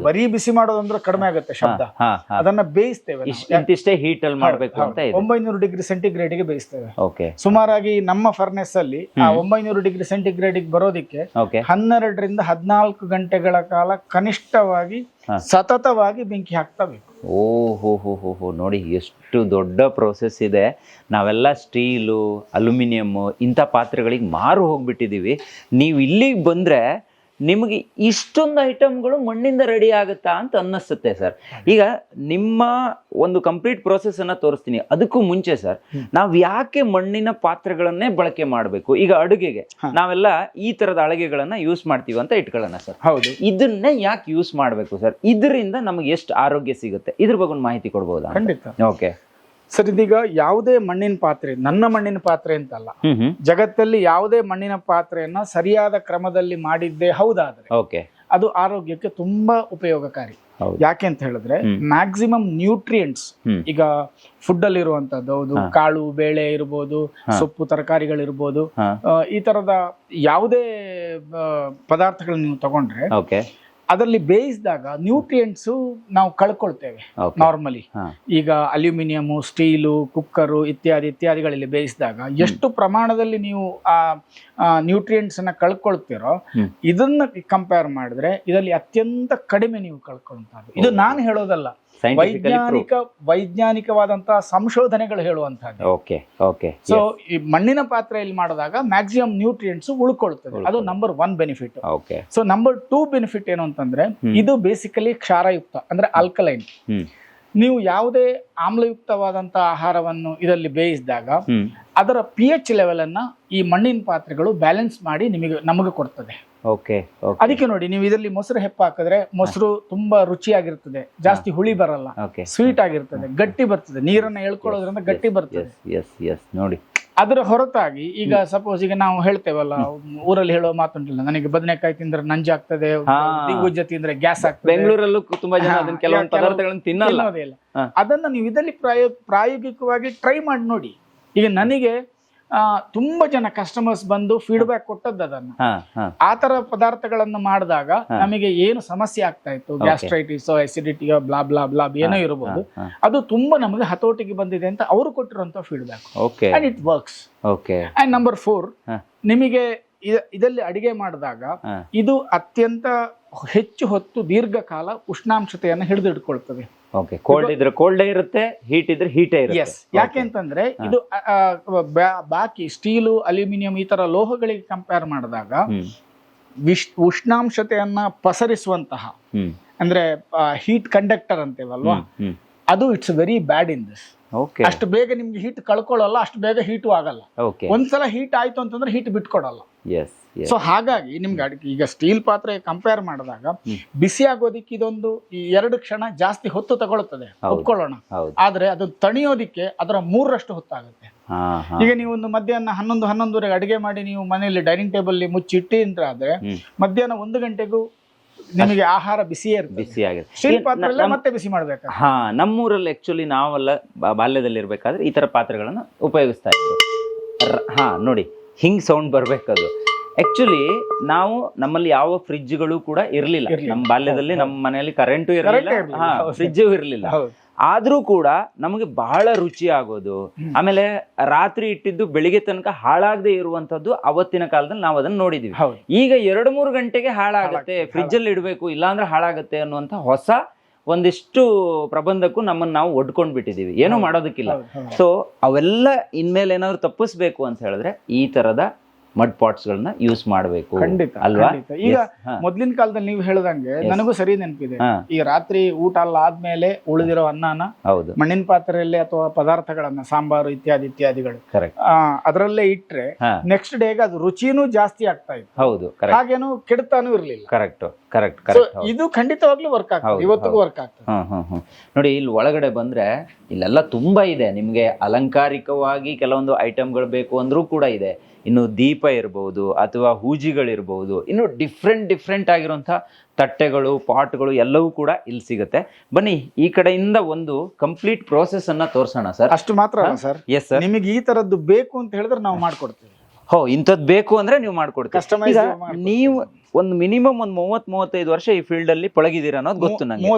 B: ಬರೀ ಬಿಸಿ ಮಾಡೋದಂದ್ರೆ ಕಡಿಮೆ ಆಗುತ್ತೆ ಶಬ್ದ. ಅದನ್ನ ಬೇಯಿಸ್ತೇವೆ,
A: ಇಂತಿಷ್ಟೇ ಹೀಟ್ ಅಲ್ಲಿ ಮಾಡ್ಬೇಕು ಅಂತ ಇದೆ.
B: 900 ಡಿಗ್ರಿ ಸೆಂಟಿಗ್ರೇಡ್ ಗೆ ಬೇಯಿಸ್ತೇವೆ.
A: ಓಕೆ.
B: ಸುಮಾರಾಗಿ ನಮ್ಮ ಫರ್ನೆಸ್ ಅಲ್ಲಿ 900 ಡಿಗ್ರಿ ಸೆಂಟಿಗ್ರೇಡ್ ಗೆ ಬರೋದಿಕ್ಕೆ 12 ರಿಂದ 14 ಗಂಟೆಗಳ ಕಾಲ ಕನಿಷ್ಠವಾಗಿ ಸತತವಾಗಿ ಬೆಂಕಿ ಹಾಕ್ತಾ ಬೇಕು.
A: ಓಹೋ, ನೋಡಿ ಎಷ್ಟು ದೊಡ್ಡ ಪ್ರೋಸೆಸ್ ಇದೆ. ನಾವೆಲ್ಲ ಸ್ಟೀಲು, ಅಲ್ಯೂಮಿನಿಯಮ್ಮು ಇಂಥ ಪಾತ್ರೆಗಳಿಗೆ ಮಾರು ಹೋಗ್ಬಿಟ್ಟಿದ್ದೀವಿ. ನೀವು ಇಲ್ಲಿಗೆ ಬಂದರೆ ನಿಮಗೆ ಇಷ್ಟೊಂದು ಐಟಮ್ಗಳು ಮಣ್ಣಿಂದ ರೆಡಿ ಆಗುತ್ತಾ ಅಂತ ಅನ್ನಿಸುತ್ತೆ ಸರ್. ಈಗ ನಿಮ್ಮ ಒಂದು ಕಂಪ್ಲೀಟ್ ಪ್ರೋಸೆಸ್ಸನ್ನು ತೋರಿಸ್ತೀನಿ. ಅದಕ್ಕೂ ಮುಂಚೆ ಸರ್, ನಾವು ಯಾಕೆ ಮಣ್ಣಿನ ಪಾತ್ರೆಗಳನ್ನೇ ಬಳಕೆ ಮಾಡಬೇಕು? ಈಗ ಅಡುಗೆಗೆ ನಾವೆಲ್ಲ ಈ ಥರದ ಅಡುಗೆಗಳನ್ನು ಯೂಸ್ ಮಾಡ್ತೀವಿ ಅಂತ ಇಟ್ಕೊಳ್ಳೋಣ ಸರ್.
B: ಹೌದು.
A: ಇದನ್ನೇ ಯಾಕೆ ಯೂಸ್ ಮಾಡಬೇಕು ಸರ್? ಇದರಿಂದ ನಮಗೆ ಎಷ್ಟು ಆರೋಗ್ಯ ಸಿಗುತ್ತೆ, ಇದ್ರ ಬಗ್ಗೆ ಒಂದು ಮಾಹಿತಿ ಕೊಡ್ಬೋದಾ?
B: ಖಂಡಿತ.
A: ಓಕೆ
B: ಸರ್, ಇದೀಗ ಯಾವುದೇ ಮಣ್ಣಿನ ಪಾತ್ರೆ, ನನ್ನ ಮಣ್ಣಿನ ಪಾತ್ರೆ ಅಂತಲ್ಲ, ಜಗತ್ತಲ್ಲಿ ಯಾವುದೇ ಮಣ್ಣಿನ ಪಾತ್ರೆಯನ್ನ ಸರಿಯಾದ ಕ್ರಮದಲ್ಲಿ ಮಾಡಿದ್ದೇ ಹೌದಾದ್ರೆ ಅದು ಆರೋಗ್ಯಕ್ಕೆ ತುಂಬಾ ಉಪಯೋಗಕಾರಿ. ಯಾಕೆ ಅಂತ ಹೇಳಿದ್ರೆ, ಮ್ಯಾಕ್ಸಿಮಮ್ ನ್ಯೂಟ್ರಿಯೆಂಟ್ಸ್ ಈಗ ಫುಡ್ ಅಲ್ಲಿ ಇರುವಂತದ್ದು, ಕಾಳು ಬೇಳೆ ಇರ್ಬೋದು, ಸೊಪ್ಪು ತರಕಾರಿಗಳಿರ್ಬೋದು, ಈ ತರದ ಯಾವುದೇ ಪದಾರ್ಥಗಳನ್ನ ನೀವು ತಗೊಂಡ್ರೆ ಅದರಲ್ಲಿ ಬೇಯಿಸಿದಾಗ ನ್ಯೂಟ್ರಿಯೆಂಟ್ಸ್ ನಾವು ಕಳ್ಕೊಳ್ತೇವೆ ನಾರ್ಮಲಿ. ಈಗ ಅಲ್ಯೂಮಿನಿಯಂ, ಸ್ಟೀಲು, ಕುಕ್ಕರು ಇತ್ಯಾದಿಗಳಲ್ಲಿ ಬೇಯಿಸಿದಾಗ ಎಷ್ಟು ಪ್ರಮಾಣದಲ್ಲಿ ನೀವು ಆ ನ್ಯೂಟ್ರಿಯೆಂಟ್ಸ್ ಅನ್ನ ಕಳ್ಕೊಳ್ತೀರೋ, ಇದನ್ನ ಕಂಪೇರ್ ಮಾಡಿದ್ರೆ ಇದರಲ್ಲಿ ಅತ್ಯಂತ ಕಡಿಮೆ ನೀವು ಕಳ್ಕೊಳ್ಳುವಂತದ್ದು. ಇದು ನಾನು ಹೇಳೋದಲ್ಲ, ವೈಜ್ಞಾನಿಕವಾದಂತಹ ಸಂಶೋಧನೆಗಳು ಹೇಳುವಂತಹದ್ದು. ಸೊ ಈ ಮಣ್ಣಿನ ಪಾತ್ರೆಯಲ್ಲಿ ಮಾಡಿದಾಗ ಮ್ಯಾಕ್ಸಿಮಮ್ ನ್ಯೂಟ್ರಿಯೆಂಟ್ಸ್ ಉಳ್ಕೊಳ್ತದೆ. ಅದು number 1 benefit. So number 2 benefit ಏನು ಅಂತಂದ್ರೆ, ಇದು ಬೇಸಿಕಲಿ ಕ್ಷಾರಯುಕ್ತ, ಅಂದ್ರೆ ಆಲ್ಕಲೈನ್. ನೀವು ಯಾವುದೇ ಆಮ್ಲಯುಕ್ತವಾದಂತಹ ಆಹಾರವನ್ನು ಇದರಲ್ಲಿ ಬೇಯಿಸಿದಾಗ ಅದರ pH ಲೆವೆಲ್ ಅನ್ನ ಈ ಮಣ್ಣಿನ ಪಾತ್ರೆಗಳು ಬ್ಯಾಲೆನ್ಸ್ ಮಾಡಿ ನಮಗೆ ಕೊಡ್ತದೆ. ಅದಕ್ಕೆ ನೋಡಿ, ನೀವು ಇದರಲ್ಲಿ ಮೊಸರು ಹೆಪ್ಪ ಹಾಕಿದ್ರೆ ಮೊಸರು ತುಂಬಾ ರುಚಿಯಾಗಿರ್ತದೆ, ಜಾಸ್ತಿ ಹುಳಿ ಬರಲ್ಲ, ಸ್ವೀಟ್ ಆಗಿರ್ತದೆ, ಗಟ್ಟಿ ಬರ್ತದೆ, ನೀರನ್ನ ಎಳ್ಕೊಳ್ಳೋದ್ರಿಂದ ಗಟ್ಟಿ ಬರ್ತದೆ.
A: ನೋಡಿ,
B: ಅದರ ಹೊರತಾಗಿ ಈಗ ಸಪೋಸ್ ಈಗ ನಾವು ಹೇಳ್ತೇವಲ್ಲ, ಊರಲ್ಲಿ ಹೇಳೋ ಮಾತುಂಟಿಲ್ಲ, ನನಗೆ ಬದನೆಕಾಯಿ ತಿಂದ್ರೆ ನಂಜಾಗ್ತದೆ, ದಿಗ್ಗುಜ್ಜ ತಿಂದ್ರೆ ಗ್ಯಾಸ್ ಆಗ್ತದೆ.
A: ಬೆಂಗಳೂರಲ್ಲೂ ತುಂಬಾ ಜನ ಕೆಲವೊಂದು ಪದಾರ್ಥಗಳನ್ನು ತಿನ್ನೋದೇ ಇಲ್ಲ.
B: ಅದನ್ನ ನೀವು ಇದರಲ್ಲಿ ಪ್ರಾಯೋಗಿಕವಾಗಿ ಟ್ರೈ ಮಾಡಿ ನೋಡಿ. ಈಗ ನನಗೆ ತುಂಬಾ ಜನ ಕಸ್ಟಮರ್ಸ್ ಬಂದು ಫೀಡ್ಬ್ಯಾಕ್ ಕೊಟ್ಟದ್ದು ಅದನ್ನ. ಆ ತರ ಪದಾರ್ಥಗಳನ್ನು ಮಾಡಿದಾಗ ನಮಗೆ ಏನು ಸಮಸ್ಯೆ ಆಗ್ತಾ ಇತ್ತು, ಗ್ಯಾಸ್ಟ್ರೈಟಿಸ್, ಅಸಿಡಿಟಿಯೋ, ಬ್ಲಾ ಬ್ಲಾ ಬ್ಲಾ ಏನೋ ಇರಬಹುದು, ಅದು ತುಂಬಾ ನಮಗೆ ಹತೋಟಿಗೆ ಬಂದಿದೆ ಅಂತ ಅವರು ಕೊಟ್ಟಿರುವಂತ feedback. And it works. And number 4, ನಿಮಗೆ ಇದರಲ್ಲಿ ಅಡಿಗೆ ಮಾಡಿದಾಗ ಇದು ಅತ್ಯಂತ ಹೆಚ್ಚು ಹೊತ್ತು ದೀರ್ಘಕಾಲ ಉಷ್ಣಾಂಶತೆಯನ್ನು ಹಿಡಿದಿಟ್ಕೊಳ್ತದೆ.
A: ಕೋಲ್ಡ್ ಇದ್ರೆ ಕೋಲ್ಡೇ ಇರುತ್ತೆ, ಹೀಟ್ ಇದ್ರೆ ಹೀಟೇ ಇರುತ್ತೆ.
B: ಯಾಕೆ ಅಂತಂದ್ರೆ ಇದು ಬಾಕಿ ಸ್ಟೀಲು, ಅಲ್ಯೂಮಿನಿಯಂ ಈ ತರ ಲೋಹಗಳಿಗೆ ಕಂಪೇರ್ ಮಾಡಿದಾಗ ಉಷ್ಣಾಂಶತೆಯನ್ನ ಪಸರಿಸುವಂತಹ, ಅಂದ್ರೆ ಹೀಟ್ ಕಂಡಕ್ಟರ್ ಅಂತೇವಲ್ವಾ, ಅದು it's very bad in this. ಅಷ್ಟು ಬೇಗ ನಿಮ್ಗೆ ಹೀಟ್ ಕಳ್ಕೊಳ್ಳಲ್ಲ, ಅಷ್ಟು ಬೇಗ ಹೀಟು ಆಗಲ್ಲ. ಒಂದ್ಸಲ ಹೀಟ್ ಆಯ್ತು ಅಂತಂದ್ರೆ ಹೀಟ್ ಬಿಟ್ಕೊಡಲ್ಲ. ಸೊ ಹಾಗಾಗಿ ನಿಮ್ಗೆ ಈಗ ಸ್ಟೀಲ್ ಪಾತ್ರೆ ಕಂಪೇರ್ ಮಾಡಿದಾಗ ಬಿಸಿ ಆಗೋದಿಕ್ಕೆ ಇದೊಂದು 2 ಕ್ಷಣ ಜಾಸ್ತಿ ಹೊತ್ತು ತಗೊಳ್ತದೆ, ಒಪ್ಕೊಳ್ಳೋಣ. ಆದ್ರೆ ಅದು ತಣಿಯೋದಿಕ್ಕೆ ಅದರ 3ರಷ್ಟು ಹೊತ್ತಾಗುತ್ತೆ. ಈಗ ನೀವು ಒಂದು ಮಧ್ಯಾಹ್ನ 11-11:30 ಅಡಿಗೆ ಮಾಡಿ ನೀವು ಮನೆಯಲ್ಲಿ ಡೈನಿಂಗ್ ಟೇಬಲ್ ಮುಚ್ಚಿಟ್ಟಿ ಅಂತ ಆದ್ರೆ ಮಧ್ಯಾಹ್ನ 1 ಗಂಟೆಗೂ ನಿಮಗೆ ಆಹಾರ ಬಿಸಿಯೇ ಇರ್ತದೆ. ಸ್ಟೀಲ್ ಪಾತ್ರೆ ಮತ್ತೆ ಬಿಸಿ ಮಾಡ್ಬೇಕು.
A: ನಮ್ಮೂರಲ್ಲಿ ಆಕ್ಚುಲಿ ನಾವೆಲ್ಲ ಬಾಲ್ಯದಲ್ಲಿ ಇರ್ಬೇಕಾದ್ರೆ ಈ ತರ ಪಾತ್ರೆಗಳನ್ನ ಉಪಯೋಗಿಸ್ತಾ ಇದ್ರು. ನೋಡಿ, ಹಿಂಗ್ ಸೌಂಡ್ ಬರ್ಬೇಕದು. ಆಕ್ಚುಲಿ ನಾವು ನಮ್ಮಲ್ಲಿ ಯಾವ ಫ್ರಿಡ್ಜ್ಗಳು ಕೂಡ ಇರ್ಲಿಲ್ಲ. ನಮ್ಮ ಬಾಲ್ಯದಲ್ಲಿ ನಮ್ಮ ಮನೆಯಲ್ಲಿ ಕರೆಂಟು ಇರಲಿಲ್ಲ, ಫ್ರಿಡ್ಜು ಇರ್ಲಿಲ್ಲ. ಆದ್ರೂ ಕೂಡ ನಮಗೆ ಬಹಳ ರುಚಿ ಆಗೋದು, ಆಮೇಲೆ ರಾತ್ರಿ ಇಟ್ಟಿದ್ದು ಬೆಳಿಗ್ಗೆ ತನಕ ಹಾಳಾಗದೆ ಇರುವಂತದ್ದು ಅವತ್ತಿನ ಕಾಲದಲ್ಲಿ ನಾವು ಅದನ್ನ ನೋಡಿದೀವಿ. ಈಗ 2-3 ಗಂಟೆಗೆ ಹಾಳಾಗತ್ತೆ, ಫ್ರಿಡ್ಜ್ ಅಲ್ಲಿ ಇಡಬೇಕು ಇಲ್ಲಾಂದ್ರೆ ಹಾಳಾಗತ್ತೆ ಅನ್ನುವಂತ ಹೊಸ ಒಂದಿಷ್ಟು ಪ್ರಬಂಧಕ್ಕೂ ನಮ್ಮನ್ನ ನಾವು ಒಡ್ಕೊಂಡ್ ಬಿಟ್ಟಿದೀವಿ, ಏನೂ ಮಾಡೋದಕ್ಕಿಲ್ಲ. ಸೊ ಅವೆಲ್ಲ ಇನ್ಮೇಲೆ ಏನಾದ್ರು ತಪ್ಪಿಸ್ಬೇಕು ಅಂತ ಹೇಳಿದ್ರೆ ಈ ತರದ ಮಡ್ ಪಾಟ್ಸ್ ಗಳನ್ನ ಯೂಸ್ ಮಾಡಬೇಕು ಅಲ್ವಾ?
B: ಈಗ ಮೊದ್ಲಿನ ಕಾಲದಲ್ಲಿ ನೀವು ಹೇಳ್ದಂಗೆ ನನಗೂ ಸರಿ ನೆನಪಿದೆ. ಈ ರಾತ್ರಿ ಊಟ ಎಲ್ಲ ಆದ್ಮೇಲೆ ಉಳಿದಿರೋ ಅನ್ನನ ಮಣ್ಣಿನ ಪಾತ್ರೆಯಲ್ಲಿ ಅಥವಾ ಪದಾರ್ಥಗಳನ್ನ ಸಾಂಬಾರು ಇತ್ಯಾದಿಗಳು ಅದರಲ್ಲೇ ಇಟ್ರೆ ನೆಕ್ಸ್ಟ್ ಡೇಗೆ ಅದು ರುಚಿನೂ ಜಾಸ್ತಿ ಆಗ್ತಾ ಇತ್ತು.
A: ಹೌದು,
B: ಹಾಗೇನು ಕೆಡ್ತಾನೂ ಇರ್ಲಿಲ್ಲ.
A: ಕರೆಕ್ಟ್.
B: ಇದು ಖಂಡಿತವಾಗ್ಲೂ ವರ್ಕ್ ಆಗ್ತದೆ, ಇವತ್ತಿಗೂ ವರ್ಕ್ ಆಗ್ತದೆ.
A: ನೋಡಿ, ಇಲ್ಲಿ ಒಳಗಡೆ ಬಂದ್ರೆ ಇಲ್ಲೆಲ್ಲ ತುಂಬಾ ಇದೆ. ನಿಮ್ಗೆ ಅಲಂಕಾರಿಕವಾಗಿ ಕೆಲವೊಂದು ಐಟಮ್ಗಳು ಬೇಕು ಅಂದ್ರೂ ಕೂಡ ಇದೆ. ಇನ್ನು ದೀಪ ಇರ್ಬೋದು ಅಥವಾ ಹೂಜಿಗಳಿರ್ಬೋದು, ಇನ್ನು ಡಿಫ್ರೆಂಟ್ ಆಗಿರುವಂತಹ ತಟ್ಟೆಗಳು, ಪಾಟ್ಗಳು ಎಲ್ಲವೂ ಕೂಡ ಇಲ್ಲಿ ಸಿಗುತ್ತೆ. ಬನ್ನಿ ಈ ಕಡೆಯಿಂದ ಒಂದು ಕಂಪ್ಲೀಟ್ ಪ್ರೋಸೆಸ್ ಅನ್ನ ತೋರ್ಸೋಣ ಸರ್.
B: ಅಷ್ಟು ಮಾತ್ರ ಅಲ್ಲ ಸರ್,
A: ಎಸ್ ಸರ್,
B: ನಿಮಗೆ ಈ ತರದ್ದು ಬೇಕು ಅಂತ ಹೇಳಿದ್ರೆ ನಾವು ಮಾಡ್ಕೊಡ್ತೀವಿ.
A: ಇಂಥದ್ದು ಬೇಕು ಅಂದ್ರೆ ನೀವು ಮಾಡ್ಕೊಡ್ತೀವಿ. ನೀವು ಒಂದು ಮಿನಿಮಮ್ ಒಂದು 30-35 ವರ್ಷ ಈ ಫೀಲ್ಡ್ ಅಲ್ಲಿ ಪಳಗಿದ್ದೀರ ಅನ್ನೋದು ಗೊತ್ತು ನಂಗೆ.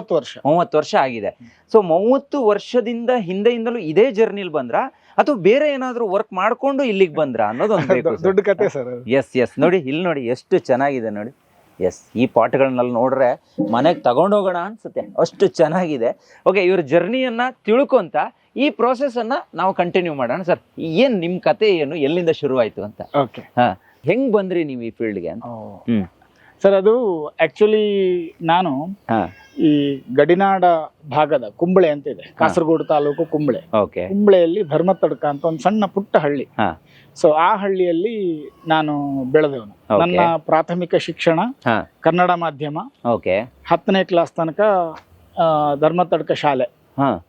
A: 30 ವರ್ಷ ಆಗಿದೆ. ಸೊ 30 ವರ್ಷದಿಂದ ಹಿಂದೆಯಿಂದಲೂ ಇದೇ ಜರ್ನಿಲ್ ಬಂದ್ರ ಅಥವಾ ಬೇರೆ ಏನಾದ್ರು ವರ್ಕ್ ಮಾಡ್ಕೊಂಡು ಇಲ್ಲಿಗೆ ಬಂದ್ರ ಅನ್ನೋದು ಒಂದು ಬೇಕು.
B: ದೊಡ್ಡ ಕತೆ ಸರ್.
A: ಎಸ್ ನೋಡಿ, ಇಲ್ಲಿ ನೋಡಿ ಎಷ್ಟು ಚೆನ್ನಾಗಿದೆ ನೋಡಿ. ಈ ಪಾಟ್ಗಳನ್ನೆಲ್ಲ ನೋಡ್ರೆ ಮನೆಗೆ ತಗೊಂಡೋಗೋಣ ಅನ್ಸುತ್ತೆ, ಅಷ್ಟು ಚೆನ್ನಾಗಿದೆ. ಓಕೆ, ಇವ್ರ ಜರ್ನಿಯನ್ನ ತಿಳ್ಕೊಂತ ಈ ಪ್ರೋಸೆಸ್ ಅನ್ನ ನಾವು ಕಂಟಿನ್ಯೂ ಮಾಡೋಣ. ಸರ್, ಏನ್ ನಿಮ್ ಕತೆ ಏನು, ಎಲ್ಲಿಂದ ಶುರು ಆಯ್ತು ಅಂತ? ಹೆಂಗ್ ಬಂದ್ರಿ ನೀವು ಈ ಫೀಲ್ಡ್ಗೆ ಅಂತ?
B: ಸರ್, ಅದು ಆಕ್ಚುಲಿ ನಾನು ಈ ಗಡಿನಾಡ ಭಾಗದ ಕುಂಬಳೆ ಅಂತ ಇದೆ, ಕಾಸರಗೋಡು ತಾಲೂಕು ಕುಂಬಳೆ. ಕುಂಬಳೆಯಲ್ಲಿ ಧರ್ಮತಡ್ಕ ಅಂತ ಒಂದು ಸಣ್ಣ ಪುಟ್ಟ ಹಳ್ಳಿ. ಸೊ ಆ ಹಳ್ಳಿಯಲ್ಲಿ ನಾನು ಬೆಳೆದವನು. ನನ್ನ ಪ್ರಾಥಮಿಕ ಶಿಕ್ಷಣ ಕನ್ನಡ ಮಾಧ್ಯಮ, 10ನೇ ಕ್ಲಾಸ್ ತನಕ ಧರ್ಮತಡ್ಕ ಶಾಲೆ,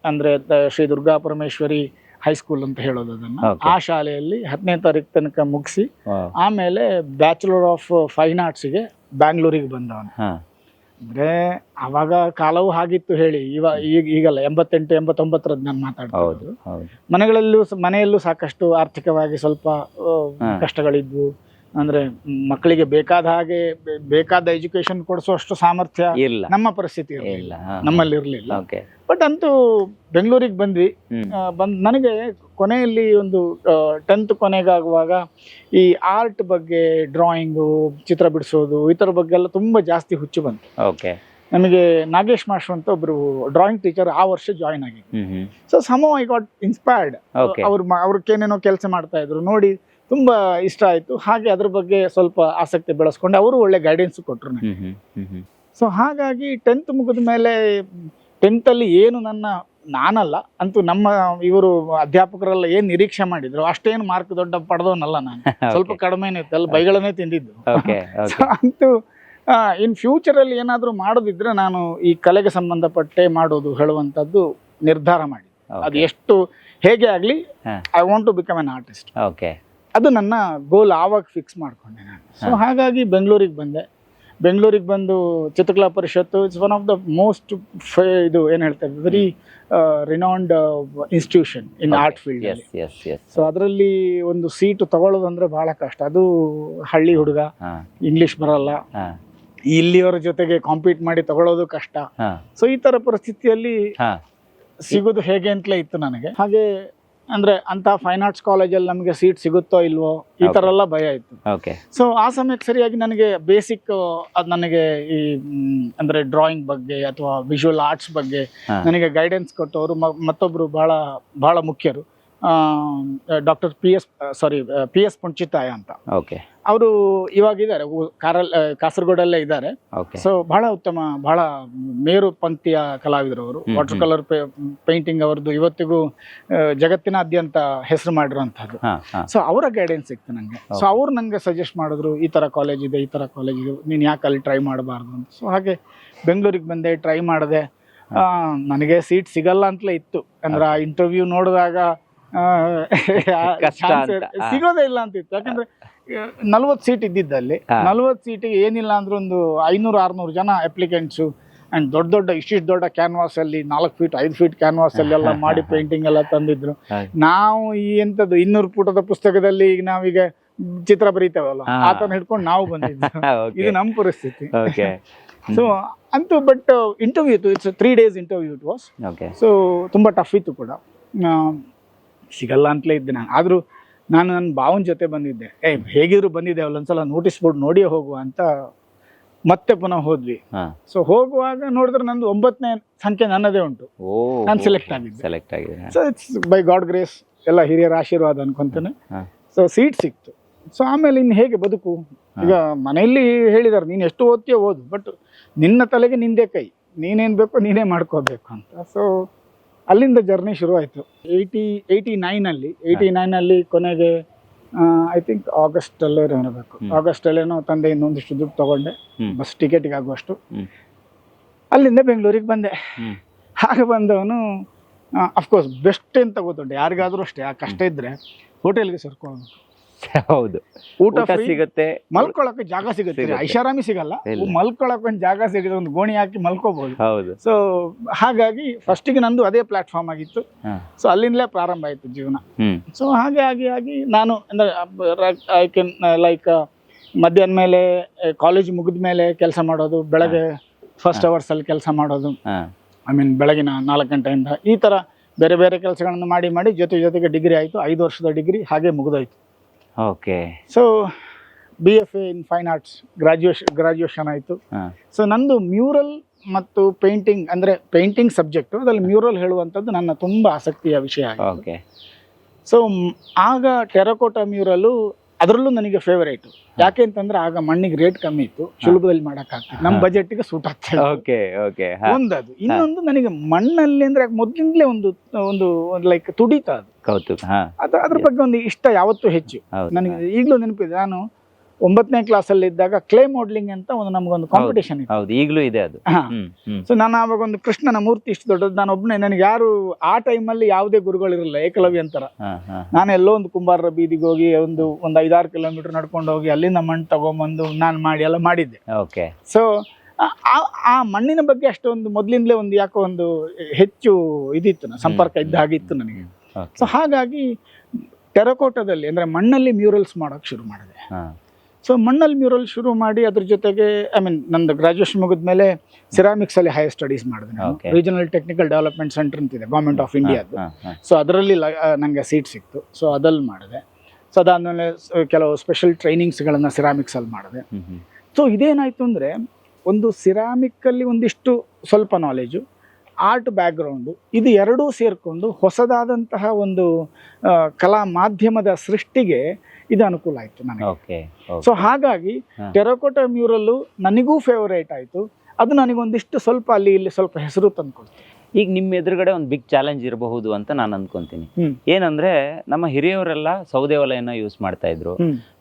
B: ಅಂದ್ರೆ ಶ್ರೀ ದುರ್ಗಾ ಪರಮೇಶ್ವರಿ ಹೈಸ್ಕೂಲ್ ಅಂತ ಹೇಳೋದು ಅದನ್ನ. ಆ ಶಾಲೆಯಲ್ಲಿ 10ನೇ ತಾರೀಕು ತನಕ ಮುಗಿಸಿ ಆಮೇಲೆ ಬ್ಯಾಚುಲರ್ ಆಫ್ ಫೈನ್ ಆರ್ಟ್ಸ್ಗೆ ಬ್ಯಾಂಗ್ಳೂರಿಗೆ ಬಂದವನು. ಅಂದ್ರೆ ಅವಾಗ ಕಾಲವು ಹಾಗಿತ್ತು ಹೇಳಿ, ಈಗಲ್ಲ 88-89 ನಾನು ಮಾತಾಡ್ತೀನಿ. ಮನೆಯಲ್ಲೂ ಸಾಕಷ್ಟು ಆರ್ಥಿಕವಾಗಿ ಸ್ವಲ್ಪ ಕಷ್ಟಗಳಿದ್ವು. ಅಂದ್ರೆ ಮಕ್ಕಳಿಗೆ ಬೇಕಾದ ಹಾಗೆ ಬೇಕಾದ ಎಜುಕೇಶನ್ ಕೊಡಿಸುವಷ್ಟು ಸಾಮರ್ಥ್ಯ ನಮ್ಮ ಪರಿಸ್ಥಿತಿ ನಮ್ಮಲ್ಲಿ ಇರ್ಲಿಲ್ಲ. ಬಟ್ ಅಂತೂ ಬೆಂಗಳೂರಿಗೆ ಬಂದ್ವಿ. ನನಗೆ ಕೊನೆಯಲ್ಲಿ ಒಂದು 10th ಕೊನೆಗಾಗುವಾಗ ಈ ಆರ್ಟ್ ಬಗ್ಗೆ, ಡ್ರಾಯಿಂಗು, ಚಿತ್ರ ಬಿಡಿಸೋದು ಈ ತರ ಬಗ್ಗೆ ಎಲ್ಲ ತುಂಬಾ ಜಾಸ್ತಿ ಹುಚ್ಚು ಬಂತು. ನಮಗೆ ನಾಗೇಶ್ ಮಾಸ್ಟರ್ ಅಂತ ಒಬ್ರು ಡ್ರಾಯಿಂಗ್ ಟೀಚರ್ ಆ ವರ್ಷ ಜಾಯಿನ್ ಆಗಿದ್ರು. So some I got inspired. ಅವ್ರಕ್ಕೇನೇನೋ ಕೆಲಸ ಮಾಡ್ತಾ ಇದ್ರು ನೋಡಿ ತುಂಬಾ ಇಷ್ಟ ಆಯ್ತು. ಹಾಗೆ ಅದ್ರ ಬಗ್ಗೆ ಸ್ವಲ್ಪ ಆಸಕ್ತಿ ಬೆಳೆಸ್ಕೊಂಡು ಅವರು ಒಳ್ಳೆ ಗೈಡೆನ್ಸ್ ಕೊಟ್ರು ನನಗೆ. ಸೊ ಹಾಗಾಗಿ 10th ಮುಗಿದ ಮೇಲೆ 10th ಅಲ್ಲಿ ಏನು ನಾನಲ್ಲ ಅಂತೂ ನಮ್ಮ ಇವರು ಅಧ್ಯಾಪಕರೆಲ್ಲ ಏನ್ ನಿರೀಕ್ಷೆ ಮಾಡಿದ್ರು ಅಷ್ಟೇನು ಮಾರ್ಕ್ ದೊಡ್ಡ ಪಡೆದವನಲ್ಲ ನಾನು. ಸ್ವಲ್ಪ ಕಡಿಮೆನೇ ಇತ್ತು, ಅಲ್ಲಿ ಬೈಗಳನ್ನೇ ತಿಂದಿದ್ದು. ಅಂತೂ ಇನ್ ಫ್ಯೂಚರ್ ಅಲ್ಲಿ ಏನಾದ್ರು ಮಾಡೋದಿದ್ರೆ ನಾನು ಈ ಕಲೆಗೆ ಸಂಬಂಧಪಟ್ಟೆ ಮಾಡೋದು ಹೇಳುವಂತದ್ದು ನಿರ್ಧಾರ ಮಾಡಿ, ಅದು ಎಷ್ಟು ಹೇಗೆ ಆಗ್ಲಿ I want to become an artist. ಅದು ನನ್ನ ಗೋಲ್ ಆವಾಗ ಫಿಕ್ಸ್ ಮಾಡ್ಕೊಂಡೆ ನಾನು. ಸೊ ಹಾಗಾಗಿ ಬೆಂಗಳೂರಿಗೆ ಬಂದೆ. ಬೆಂಗಳೂರಿಗೆ ಬಂದು ಚಿತ್ರಕಲಾ ಪರಿಷತ್ತು it's one of the most ಇದು ಏನು ಹೇಳ್ತಾರೆ ವೆರಿ ರಿನೌಂಡ್ ಇನ್ಸ್ಟಿಟ್ಯೂಷನ್ ಇನ್ ಆರ್ಟ್ ಫೀಲ್ಡ್. ಸೊ ಅದರಲ್ಲಿ ಒಂದು ಸೀಟು ತಗೊಳ್ಳೋದು ಅಂದ್ರೆ ಬಹಳ ಕಷ್ಟ. ಅದು ಹಳ್ಳಿ ಹುಡುಗ, ಇಂಗ್ಲಿಷ್ ಬರಲ್ಲ, ಇಲ್ಲಿಯವರ ಜೊತೆಗೆ ಕಾಂಪೀಟ್ ಮಾಡಿ ತಗೊಳ್ಳೋದು ಕಷ್ಟ. ಸೊ ಈ ತರ ಪರಿಸ್ಥಿತಿಯಲ್ಲಿ ಸಿಗೋದು ಹೇಗೆ ಅಂತಲೇ ಇತ್ತು ನನಗೆ. ಹಾಗೆ ಅಂದ್ರೆ ಅಂತ ಫೈನ್ ಆರ್ಟ್ಸ್ ಕಾಲೇಜಲ್ಲಿ ನಮಗೆ ಸೀಟ್ ಸಿಗುತ್ತೋ ಇಲ್ವೋ ಈ ತರ ಎಲ್ಲ ಭಯ ಇತ್ತು. ಸೊ ಆ ಸಮಯಕ್ಕೆ ಸರಿಯಾಗಿ ನನಗೆ ಬೇಸಿಕ್ ನನಗೆ ಈ ಅಂದ್ರೆ ಡ್ರಾಯಿಂಗ್ ಬಗ್ಗೆ ಅಥವಾ ವಿಜುವಲ್ ಆರ್ಟ್ಸ್ ಬಗ್ಗೆ ನನಗೆ ಗೈಡೆನ್ಸ್ ಕೊಟ್ಟವರು ಮತ್ತೊಬ್ರು ಬಹಳ ಮುಖ್ಯರು, ಡಾಕ್ಟರ್ ಪಿ ಎಸ್ ಪುಂಚಿತಾಯ ಅಂತ. ಅವರು ಇವಾಗಿದ್ದಾರೆ, ಕಾಸರಗೋಡಲ್ಲೇ ಇದ್ದಾರೆ. ಸೊ ಬಹಳ ಉತ್ತಮ, ಬಹಳ ಮೇರು ಪಂಕ್ತಿಯ ಕಲಾವಿದರು ಅವರು. ವಾಟರ್ ಕಲರ್ ಪೇಂಟಿಂಗ್ ಅವರದ್ದು ಇವತ್ತಿಗೂ ಜಗತ್ತಿನಾದ್ಯಂತ ಹೆಸರು ಮಾಡಿರುವಂತಹದ್ದು. ಸೊ ಅವರ ಗೈಡೆನ್ಸ್ ಸಿಕ್ತು ನಂಗೆ. ಸೊ ಅವ್ರು ನಂಗೆ ಸಜೆಸ್ಟ್ ಮಾಡಿದ್ರು, ಈ ತರ ಕಾಲೇಜ್ ಇದೆ, ಈ ತರ ಕಾಲೇಜ್ ಇದೆ, ನೀನ್ ಯಾಕೆ ಅಲ್ಲಿ ಟ್ರೈ ಮಾಡಬಾರ್ದು ಅಂತ. ಸೊ ಹಾಗೆ ಬೆಂಗಳೂರಿಗೆ ಬಂದೆ, ಟ್ರೈ ಮಾಡಿದೆ. ನನಗೆ ಸೀಟ್ ಸಿಗಲ್ಲ ಅಂತಲೇ ಇತ್ತು. ಅಂದ್ರೆ ಆ ಇಂಟರ್ವ್ಯೂ ನೋಡಿದಾಗ ಸಿಗೋದೇ ಇಲ್ಲ ಅಂತ ಇತ್ತು. ಯಾಕಂದ್ರೆ 40 ಸೀಟ್ ಇದ್ದಿದ್ದಲ್ಲಿ 40 ಸೀಟಿಗೆ ಏನಿಲ್ಲ ಅಂದ್ರೆ ಒಂದು 500-600 ಜನ ಅಪ್ಲಿಕೆಂಟ್ಸು. ಅಂಡ್ ದೊಡ್ಡ ಇಷ್ಟಿಷ್ಟು ದೊಡ್ಡ ಕ್ಯಾನ್ವಾಸ್ ಅಲ್ಲಿ 4 ಫೀಟ್ 5 ಫೀಟ್ ಕ್ಯಾನ್ವಾಸ್ ಅಲ್ಲಿ ಎಲ್ಲ ಮಾಡಿ ಪೇಂಟಿಂಗ್ ಎಲ್ಲ ತಂದಿದ್ರು. ನಾವು ಈ ಎಂತದ್ದು 200 ಪುಟದ ಪುಸ್ತಕದಲ್ಲಿ ಈಗ ನಾವೀಗ ಚಿತ್ರ ಬರೀತೇವಲ್ಲ
A: ಹಾ.
B: ಆತನ ಹಿಡ್ಕೊಂಡು ನಾವು ಬಂದಿದ್ದು. ಇದು ನಮ್ಮ ಪರಿಸ್ಥಿತಿ.
A: ಓಕೆ
B: ಸೊ ಅಂತೂ ಬಟ್ ಇಂಟರ್ವ್ಯೂ ಇತ್ತು, it's 3 days interview it was.
A: Okay
B: so ತುಂಬ ಟಫ್ ಇತ್ತು ಕೂಡ, ಸಿಗಲ್ಲ ಅಂತಲೇ ಇದ್ದೆ ನಾನು. ಆದರೂ ನಾನು ನನ್ನ ಭಾವನ ಜೊತೆ ಬಂದಿದ್ದೆ, ಹೇಗಿದ್ರು ಬಂದಿದ್ದೆ ಒಂದ್ಸಲ ನೋಟಿಸ್ ಬೋರ್ಡ್ ನೋಡಿಯೇ ಹೋಗುವ ಅಂತ ಮತ್ತೆ ಪುನಃ ಹೋದ್ವಿ. ಸೊ ಹೋಗುವಾಗ ನೋಡಿದ್ರೆ ನಂದು 9ನೇ ಸಂಖ್ಯೆ ನನ್ನದೇ ಉಂಟು, ನಾನು ಸೆಲೆಕ್ಟ್ ಆಗಿದ್ದೆ. So it's by god grace, ಎಲ್ಲ ಹಿರಿಯರ ಆಶೀರ್ವಾದ ಅನ್ಕೊಂತೇನೆ. ಸೊ ಸೀಟ್ ಸಿಕ್ತು. ಸೊ ಆಮೇಲೆ ಇನ್ನು ಹೇಗೆ ಬದುಕು? ಈಗ ಮನೆಯಲ್ಲಿ ಹೇಳಿದಾರೆ ನೀನು ಎಷ್ಟು ಓದ್ತೀಯೋ ಓದು, ಬಟ್ ನಿನ್ನ ತಲೆಗೆ ನಿಂದೇ ಕೈ, ನೀನೇನು ಬೇಕೋ ನೀನೇ ಮಾಡ್ಕೋಬೇಕು ಅಂತ. ಸೊ ಅಲ್ಲಿಂದ ಜರ್ನಿ ಶುರುವಾಯಿತು. 89 ಕೊನೆಗೆ ಐ ಥಿಂಕ್ ಆಗಸ್ಟಲ್ಲೇ ಇರಬೇಕು, ಆಗಸ್ಟಲ್ಲೇನೋ ತಂದೆಯಿಂದ ಒಂದಿಷ್ಟು ದುಡ್ಡು ತಗೊಂಡೆ, ಬಸ್ ಟಿಕೆಟಿಗೆ ಆಗುವಷ್ಟು. ಅಲ್ಲಿಂದ ಬೆಂಗಳೂರಿಗೆ ಬಂದೆ. ಹಾಗೆ ಬಂದವನು ಅಫ್ಕೋರ್ಸ್ ಬೆಸ್ಟ್ ಅಂತ ಗೊತ್ತುಂಟು ಯಾರಿಗಾದ್ರೂ ಅಷ್ಟೇ, ಆ ಕಷ್ಟ ಇದ್ರೆ ಹೋಟೆಲ್ಗೆ ಸೇರ್ಕೊಳ್ಳೋದು.
A: ಹೌದು,
B: ಊಟ
A: ಸಿಗುತ್ತೆ,
B: ಮಲ್ಕೊಳಕ್ಕೆ ಜಾಗ ಸಿಗುತ್ತೆ, ಐಷಾರಾಮಿ ಸಿಗಲ್ಲ, ಮಲ್ಕೊಳಕ್ಕೆ ಒಂದು ಜಾಗ ಸಿಗುತ್ತೆ, ಒಂದು ಗೋಣಿ ಹಾಕಿ ಮಲ್ಕೋಬಹುದು. ಸೊ ಹಾಗಾಗಿ ಫಸ್ಟಿಗೆ ನಂದು ಅದೇ ಪ್ಲಾಟ್ಫಾರ್ಮ್ ಆಗಿತ್ತು. ಸೊ ಅಲ್ಲಿಂದಲೇ ಪ್ರಾರಂಭ ಆಯ್ತು ಜೀವನ. ಸೊ ಹಾಗೆ ಆಗಿ ನಾನು ಅಂದ್ರೆ ಐ ಕ್ಯಾನ್ ಲೈಕ್ ಮಧ್ಯಾಹ್ನ ಮೇಲೆ ಕಾಲೇಜ್ ಮುಗಿದ ಮೇಲೆ ಕೆಲಸ ಮಾಡೋದು, ಬೆಳಗ್ಗೆ ಫಸ್ಟ್ ಅವರ್ಸ್ ಅಲ್ಲಿ ಕೆಲಸ ಮಾಡೋದು, ಐ ಮೀನ್ ಬೆಳಗಿನ 4 ಗಂಟೆಯಿಂದ ಈ ತರ ಬೇರೆ ಬೇರೆ ಕೆಲಸಗಳನ್ನು ಮಾಡಿ ಜೊತೆಗೆ ಡಿಗ್ರಿ ಆಯಿತು. 5 ವರ್ಷದ ಡಿಗ್ರಿ ಹಾಗೆ ಮುಗಿದೋಯ್ತು.
A: ಓಕೆ.
B: ಸೊ BFA ಇನ್ ಫೈನ್ ಆರ್ಟ್ಸ್ ಗ್ರಾಜ್ಯುಯೇಷನ್ ಆಯಿತು. ಸೊ ನಂದು ಮ್ಯೂರಲ್ ಮತ್ತು ಪೇಂಟಿಂಗ್, ಅಂದರೆ ಪೇಂಟಿಂಗ್ ಸಬ್ಜೆಕ್ಟು, ಅದರಲ್ಲಿ ಮ್ಯೂರಲ್ ಹೇಳುವಂಥದ್ದು ನನ್ನ ತುಂಬ ಆಸಕ್ತಿಯ ವಿಷಯ ಆಗಿದೆ. ಸೊ ಆಗ ಟೆರಕೋಟಾ ಮ್ಯೂರಲು ಅದರಲ್ಲೂ ನನಗೆ ಫೇವರೇಟು. ಯಾಕೆ ಅಂತಂದ್ರೆ ಆಗ ಮಣ್ಣಿಗೆ ರೇಟ್ ಕಮ್ಮಿ ಇತ್ತು, ಸುಲಭದಲ್ಲಿ ಮಾಡೋಕ್ಕಾಗ್ತದೆ, ನಮ್ಮ ಬಜೆಟ್ಗೆ ಸೂಟ್ ಆಗ್ತದೆ. ಒಂದದು. ಇನ್ನೊಂದು ನನಗೆ ಮಣ್ಣಲ್ಲಿ ಅಂದ್ರೆ ಮೊದಲಿಂದಲೇ ಒಂದು ಲೈಕ್ ತುಡಿತ ಅದು ಅದ್ರ ಬಗ್ಗೆ ಒಂದು ಇಷ್ಟ ಯಾವತ್ತೂ ಹೆಚ್ಚು. ನನಗೆ ಈಗಲೂ ನೆನಪಿದೆ, ನಾನು 9ನೇ ಕ್ಲಾಸಲ್ಲಿ ಇದ್ದಾಗ ಕ್ಲೇ ಮಾಡಲಿಂಗ್ ಅಂತ ನಮಗೊಂದು ಕಾಂಪಿಟೇಷನ್ ಇತ್ತು,
A: ಈಗಲೂ ಇದೆ ಅದು.
B: ಸೊ ನಾನು ಆವಾಗ ಒಂದು ಕೃಷ್ಣನ ಮೂರ್ತಿ ಇಷ್ಟು ದೊಡ್ಡದು, ನಾನು ಒಬ್ಬನೇ, ನನಗೆ ಯಾರು ಆ ಟೈಮಲ್ಲಿ ಯಾವುದೇ ಗುರುಗಳಿರಲಿಲ್ಲ, ಏಕಲವ್ಯ ಅಂತರ. ನಾನು ಎಲ್ಲೋ ಒಂದು ಕುಂಬಾರರ ಬೀದಿಗೆ ಹೋಗಿ ಒಂದು 5-6 ಕಿಲೋಮೀಟರ್ ನಡ್ಕೊಂಡು ಹೋಗಿ ಅಲ್ಲಿಂದ ಮಣ್ಣು ತಗೊಂಬಂದು ನಾನು ಎಲ್ಲ ಮಾಡಿದ್ದೆ. ಸೊ ಆ ಮಣ್ಣಿನ ಬಗ್ಗೆ ಅಷ್ಟೊಂದು ಮೊದಲಿಂದಲೇ ಒಂದು ಯಾಕೋ ಒಂದು ಹೆಚ್ಚು ಇದಿತ್ತು, ಸಂಪರ್ಕ ಇದ್ದ ಹಾಗಿತ್ತು ನನಗೆ. ಸೊ ಹಾಗಾಗಿ ಟೆರಕೋಟದಲ್ಲಿ ಅಂದ್ರೆ ಮಣ್ಣಲ್ಲಿ ಮ್ಯೂರಲ್ಸ್ ಮಾಡೋಕೆ ಶುರು ಮಾಡಿದೆ. ಸೊ ಮಣ್ಣಲ್ಲಿ ಮ್ಯೂರಲ್ ಶುರು ಮಾಡಿ ಅದ್ರ ಜೊತೆಗೆ ಐ ಮೀನ್ ನಂದು ಗ್ರಾಜುಯೇಷನ್ ಮುಗಿದ ಮೇಲೆ ಸಿರಾಮಿಕ್ಸ್ ಅಲ್ಲಿ ಹೈಯರ್ ಸ್ಟಡೀಸ್ ಮಾಡಿದೆ. ರೀಜನಲ್ ಟೆಕ್ನಿಕಲ್ ಡೆವಲಪ್ಮೆಂಟ್ ಸೆಂಟರ್ ಅಂತಿದೆ ಗೌರ್ಮೆಂಟ್ ಆಫ್ ಇಂಡಿಯಾದ್ದು. ಸೊ ಅದರಲ್ಲಿ ನನಗೆ ಸೀಟ್ ಸಿಕ್ತು. ಸೊ ಅದಲ್ಲಿ ಮಾಡಿದೆ. ಸೊ ಅದಾದಮೇಲೆ ಕೆಲವು ಸ್ಪೆಷಲ್ ಟ್ರೈನಿಂಗ್ಸ್ಗಳನ್ನು ಸಿರಾಮಿಕ್ಸಲ್ಲಿ ಮಾಡಿದೆ. ಸೊ ಇದೇನಾಯಿತು ಅಂದರೆ, ಒಂದು ಸಿರಾಮಿಕ್ಕಲ್ಲಿ ಒಂದಿಷ್ಟು ಸ್ವಲ್ಪ ನಾಲೆಜು, ಆರ್ಟ್ ಬ್ಯಾಕ್ಗ್ರೌಂಡು, ಇದು ಎರಡೂ ಸೇರಿಕೊಂಡು ಹೊಸದಾದಂತಹ ಒಂದು ಕಲಾ ಮಾಧ್ಯಮದ ಸೃಷ್ಟಿಗೆ ಇದು ಅನುಕೂಲ ಆಯಿತು ನನಗೆ. ಸೊ ಹಾಗಾಗಿ ಟೆರಕೋಟಾ ಮ್ಯೂರಲ್ಲು ನನಗೂ ಫೇವರೇಟ್ ಆಯಿತು. ಅದು ನನಗೊಂದಿಷ್ಟು ಸ್ವಲ್ಪ ಅಲ್ಲಿ ಇಲ್ಲಿ ಸ್ವಲ್ಪ ಹೆಸರು ತಂದ್ಕೊಡ್ತು.
A: ಈಗ ನಿಮ್ಮ ಎದುರುಗಡೆ ಒಂದು ಬಿಗ್ ಚಾಲೆಂಜ್ ಇರಬಹುದು ಅಂತ ನಾನು ಅನ್ಕೊಂತೀನಿ. ಏನಂದ್ರೆ, ನಮ್ಮ ಹಿರಿಯವರೆಲ್ಲ ಸೌದೆ ಒಲೆಯನ್ನ ಯೂಸ್ ಮಾಡ್ತಾ ಇದ್ರು.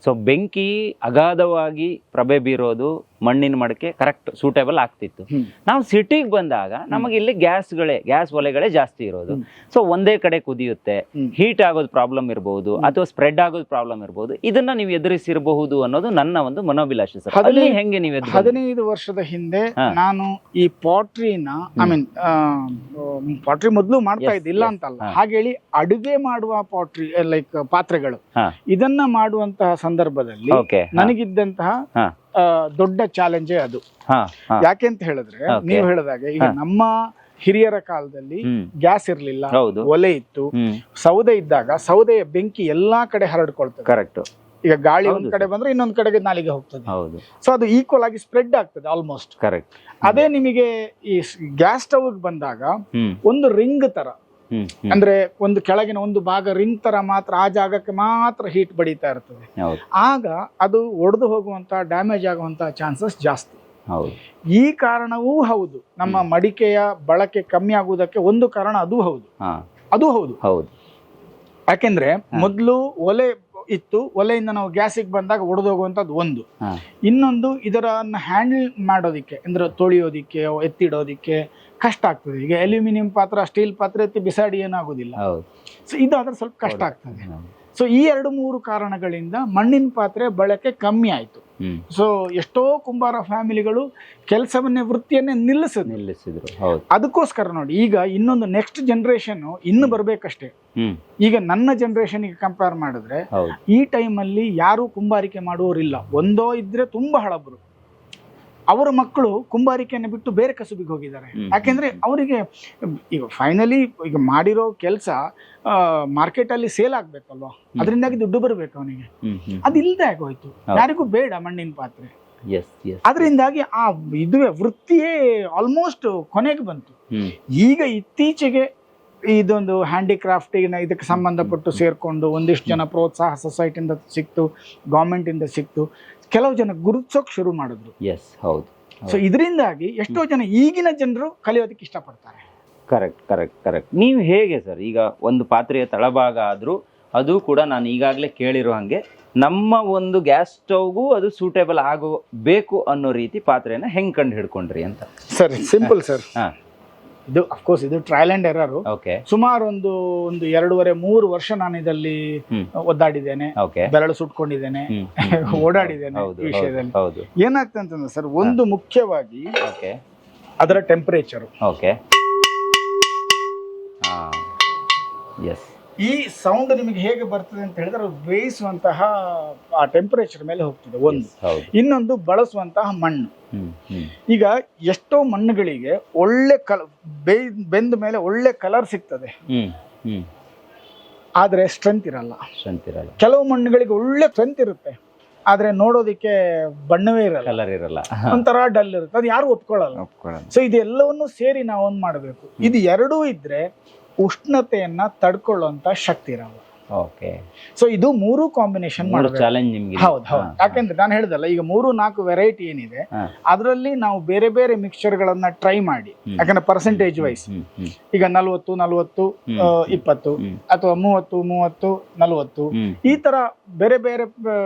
A: ಸೊ ಬೆಂಕಿ ಅಗಾಧವಾಗಿ ಪ್ರಭೆ ಬೀರೋದು, ಮಣ್ಣಿನ ಮಡಕೆ ಕರೆಕ್ಟ್ ಸೂಟೇಬಲ್ ಆಗ್ತಿತ್ತು. ನಾವು ಸಿಟಿಗೆ ಬಂದಾಗ ನಮಗೆ ಇಲ್ಲಿ ಗ್ಯಾಸ್ ಒಲೆಗಳೇ ಜಾಸ್ತಿ ಇರೋದು. ಸೊ ಒಂದೇ ಕಡೆ ಕುದಿಯುತ್ತೆ, ಹೀಟ್ ಆಗೋದು ಪ್ರಾಬ್ಲಮ್ ಇರಬಹುದು, ಅಥವಾ ಸ್ಪ್ರೆಡ್ ಆಗೋದು ಪ್ರಾಬ್ಲಮ್ ಇರಬಹುದು. ಇದನ್ನ ನೀವು ಎದುರಿಸಿರಬಹುದು ಅನ್ನೋದು ನನ್ನ ಒಂದು ಮನೋಭಿಲಾಷೆ ಸರ್. ಅಲ್ಲಿ ಹೆಂಗೆ ನೀವು
B: 15 ವರ್ಷದ ಹಿಂದೆ ನಾನು ಈ ಪಾಟ್ರಿನ, ಐ ಮೀನ್ ಪಾಟ್ರಿ ಮೊದಲು ಮಾಡ್ತಾ ಇದ್ದಿಲ್ಲ ಅಂತಲ್ಲ, ಹಾಗೇಳಿ ಅಡುಗೆ ಮಾಡುವ ಪಾಟ್ರಿ ಲೈಕ್ ಪಾತ್ರೆಗಳು, ಇದನ್ನ ಮಾಡುವಂತಹ ಸಂದರ್ಭದಲ್ಲಿ ನನಗಿದ್ದಂತಹ ದೊಡ್ಡ ಚಾಲೆಂಜೇ ಅದು. ಯಾಕೆ ಅಂತ ಹೇಳಿದ್ರೆ, ನೀವು ಹೇಳಿದಾಗೆ ಈಗ ನಮ್ಮ ಹಿರಿಯರ ಕಾಲದಲ್ಲಿ ಗ್ಯಾಸ್ ಇರ್ಲಿಲ್ಲ, ಒಲೆ ಇತ್ತು, ಸೌದೆ ಇದ್ದಾಗ ಸೌದೆಯ ಬೆಂಕಿ ಎಲ್ಲಾ ಕಡೆ ಹರಡ್ಕೊಳ್ತದೆ. ಕರೆಕ್ಟ್. ಈಗ ಗಾಳಿ ಒಂದ್ ಕಡೆ ಬಂದ್ರೆ ಇನ್ನೊಂದ್ ಕಡೆಗೆ ನಾಲಿಗೆ ಹೋಗ್ತದೆ. ಸೊ ಅದು ಈಕ್ವಲ್ ಆಗಿ ಸ್ಪ್ರೆಡ್ ಆಗ್ತದೆ ಆಲ್ಮೋಸ್ಟ್. ಕರೆಕ್ಟ್. ಅದೇ ನಿಮಗೆ ಈ ಗ್ಯಾಸ್ ಸ್ಟವ್ ಬಂದಾಗ ಒಂದು ರಿಂಗ್ ತರ, ಅಂದ್ರೆ ಒಂದು ಕೆಳಗಿನ ಒಂದು ಭಾಗ ರಿಂಗ್ ತರ ಮಾತ್ರ, ಆ ಜಾಗಕ್ಕೆ ಮಾತ್ರ ಹೀಟ್ ಬಡೀತಾ ಇರ್ತದೆ. ಆಗ ಅದು ಒಡೆದು ಹೋಗುವಂತಹ, ಡ್ಯಾಮೇಜ್ ಆಗುವಂತಹ ಚಾನ್ಸಸ್ ಜಾಸ್ತಿ. ಈ ಕಾರಣವೂ ಹೌದು, ನಮ್ಮ ಮಡಿಕೆಯ ಬಳಕೆ ಕಮ್ಮಿ ಆಗುವುದಕ್ಕೆ ಒಂದು ಕಾರಣ ಅದು ಹೌದು. ಯಾಕೆಂದ್ರೆ ಮೊದಲು ಒಲೆ ಇತ್ತು, ಒಲೆಯಿಂದ ನಾವು ಗ್ಯಾಸಿಗೆ ಬಂದಾಗ ಒಡೆದೋಗುವಂಥದ್ದು ಒಂದು. ಇನ್ನೊಂದು, ಇದರನ್ನ ಹ್ಯಾಂಡಲ್ ಮಾಡೋದಿಕ್ಕೆ ಅಂದ್ರೆ ತೊಳಿಯೋದಿಕ್ಕೆ, ಎತ್ತಿಡೋದಿಕ್ಕೆ ಕಷ್ಟ ಆಗ್ತದೆ. ಈಗ ಅಲ್ಯೂಮಿನಿಯಂ ಪಾತ್ರ, ಸ್ಟೀಲ್ ಪಾತ್ರೆ ಎತ್ತಿ ಬಿಸಾಡಿ ಏನಾಗುದಿಲ್ಲ. ಸೊ ಇದು ಆದ್ರೆ ಸ್ವಲ್ಪ ಕಷ್ಟ ಆಗ್ತದೆ. ಸೊ ಈ 2-3 ಕಾರಣಗಳಿಂದ ಮಣ್ಣಿನ ಪಾತ್ರೆ ಬಳಕೆ ಕಮ್ಮಿ ಆಯ್ತು. ಸೊ ಎಷ್ಟೋ ಕುಂಬಾರ ಫ್ಯಾಮಿಲಿಗಳು ಕೆಲಸವನ್ನೇ ವೃತ್ತಿಯನ್ನೇ ನಿಲ್ಲಿಸಿದ್ರು. ಅದಕ್ಕೋಸ್ಕರ ನೋಡಿ, ಈಗ ಇನ್ನೊಂದು ನೆಕ್ಸ್ಟ್ ಜನರೇಷನ್ ಇನ್ನು ಬರ್ಬೇಕಷ್ಟೇ. ಈಗ ನನ್ನ ಜನರೇಷನ್ಗೆ ಕಂಪೇರ್ ಮಾಡಿದ್ರೆ ಈ ಟೈಮಲ್ಲಿ ಯಾರು ಕುಂಬಾರಿಕೆ ಮಾಡುವವರಿಲ್ಲ. ಒಂದೋ ಇದ್ರೆ ತುಂಬಾ ಹಳಬರು, ಅವರ ಮಕ್ಕಳು ಕುಂಬಾರಿಕೆಯನ್ನು ಬಿಟ್ಟು ಬೇರೆ ಕಸುಬಿಗೆ ಹೋಗಿದ್ದಾರೆ. ಯಾಕೆಂದ್ರೆ ಅವರಿಗೆ ಈಗ ಫೈನಲಿ ಈಗ ಮಾಡಿರೋ ಕೆಲಸ ಮಾರ್ಕೆಟಲ್ಲಿ ಸೇಲ್ ಆಗ್ಬೇಕಲ್ವಾ, ಅದರಿಂದಾಗಿ ದುಡ್ಡು ಬರಬೇಕು ಅವನಿಗೆ. ಅದಿಲ್ಲದೆ ಆಗೋಯ್ತು, ಯಾರಿಗೂ ಬೇಡ ಮಣ್ಣಿನ ಪಾತ್ರೆ. ಅದರಿಂದಾಗಿ ಆ ಇದುವೇ ವೃತ್ತಿಯೇ ಆಲ್ಮೋಸ್ಟ್ ಕೊನೆಗೆ ಬಂತು. ಈಗ ಇತ್ತೀಚೆಗೆ ಇದೊಂದು ಹ್ಯಾಂಡಿಕ್ರಾಫ್ಟ್ ಇದಕ್ಕೆ ಸಂಬಂಧಪಟ್ಟು ಸೇರ್ಕೊಂಡು ಒಂದಿಷ್ಟು ಜನ ಪ್ರೋತ್ಸಾಹ ಸೊಸೈಟಿಯಿಂದ ಸಿಕ್ತು, ಗೌರ್ಮೆಂಟ್ ಇಂದ ಸಿಕ್ತು, ಕೆಲವು ಜನ ಗುರುತಿಸೋಕೆ ಶುರು ಮಾಡಿದ್ರು. ಸೊ ಇದರಿಂದಾಗಿ ಎಷ್ಟೋ ಜನ ಈಗಿನ ಜನರು ಕಲಿಯೋದಕ್ಕೆ ಇಷ್ಟಪಡ್ತಾರೆ.
A: ಕರೆಕ್ಟ್. ನೀವು ಹೇಗೆ ಸರ್, ಈಗ ಒಂದು ಪಾತ್ರೆಯ ತಳಭಾಗ ಆದ್ರೂ ಅದು ಕೂಡ ನಾನು ಈಗಾಗಲೇ ಕೇಳಿರೋ ಹಾಗೆ ನಮ್ಮ ಒಂದು ಗ್ಯಾಸ್ ಸ್ಟವ್ಗೂ ಅದು ಸೂಟೇಬಲ್ ಆಗಬೇಕು ಅನ್ನೋ ರೀತಿ ಪಾತ್ರೆನ ಹೆಂಗ್ ಕಂಡು ಹಿಡ್ಕೊಂಡ್ರಿ ಅಂತ?
B: ಸರ್ ಸಿಂಪಲ್ ಸರ್, ಇದು ಅಫ್ಕೋರ್ಸ್ ಇದು ಟ್ರಯಲ್ ಅಂಡ್ ಎರರ್. ಸುಮಾರು ಒಂದು 2.5-3 ವರ್ಷ ನಾನು ಇದರಲ್ಲಿ ಒದ್ದಾಡಿದ್ದೇನೆ, ಬೆರಳು ಸುಟ್ಕೊಂಡಿದ್ದೇನೆ, ಓಡಾಡಿದ್ದೇನೆ ಈ ವಿಷಯದಲ್ಲಿ. ಏನಾಗ್ತದೆ ಅಂತಂದ್ರೆ ಸರ್, ಒಂದು ಮುಖ್ಯವಾಗಿ ಅದರ ಟೆಂಪರೇಚರ್. ಈ ಸೌಂಡ್ ನಿಮಗೆ ಹೇಗೆ ಬರ್ತದೆ ಅಂತ ಹೇಳಿದ್ರೆ ಅದು ಬೇಯಿಸುವಂತಹ ಆ ಟೆಂಪರೇಚರ್ ಮೇಲೆ ಹೋಗ್ತದೆ ಒಂದು. ಇನ್ನೊಂದು ಬಳಸುವಂತಹ ಮಣ್ಣು. ಈಗ ಎಷ್ಟೋ ಮಣ್ಣುಗಳಿಗೆ ಒಳ್ಳೆ ಬೆಂದ ಮೇಲೆ ಒಳ್ಳೆ ಕಲರ್ ಸಿಗ್ತದೆ, ಆದ್ರೆ ಸ್ಟ್ರೆಂತ್ ಇರಲ್ಲ. ಕೆಲವು ಮಣ್ಣುಗಳಿಗೆ ಒಳ್ಳೆ ಸ್ಟ್ರೆಂತ್ ಇರುತ್ತೆ, ಆದ್ರೆ ನೋಡೋದಿಕ್ಕೆ ಬಣ್ಣವೇ ಇರಲ್ಲ, ಒಂಥರ ಡಲ್ ಇರುತ್ತೆ, ಅದು ಯಾರು ಒಪ್ಕೊಳ್ಳಲ್ಲ. ಸೊ ಇದೆಲ್ಲವನ್ನು ಸೇರಿ ನಾವು ಒಂದ್ ಮಾಡಬೇಕು. ಇದು ಎರಡೂ ಇದ್ರೆ ಉಷ್ಣತೆಯನ್ನ ತಡ್ಕೊಳ್ಳುವಂತ ಶಕ್ತಿ ಇರಲ್ಲ. ಸೊ ಇದು 3 ಕಾಂಬಿನೇಷನ್ ಹೌದು. ಯಾಕೆಂದ್ರೆ ನಾನು ಹೇಳ್ದಲ್ಲ, ಈಗ 3-4 ವೆರೈಟಿ ಏನಿದೆ ಅದರಲ್ಲಿ ನಾವು ಬೇರೆ ಬೇರೆ ಮಿಕ್ಸ್ಚರ್ ಗಳನ್ನ ಟ್ರೈ ಮಾಡಿ, ಯಾಕಂದ್ರೆ ಪರ್ಸೆಂಟೇಜ್ ವೈಸ್ ಈಗ 40-40-20 ಅಥವಾ 30-30-40 ಈ ತರ ಬೇರೆ ಬೇರೆ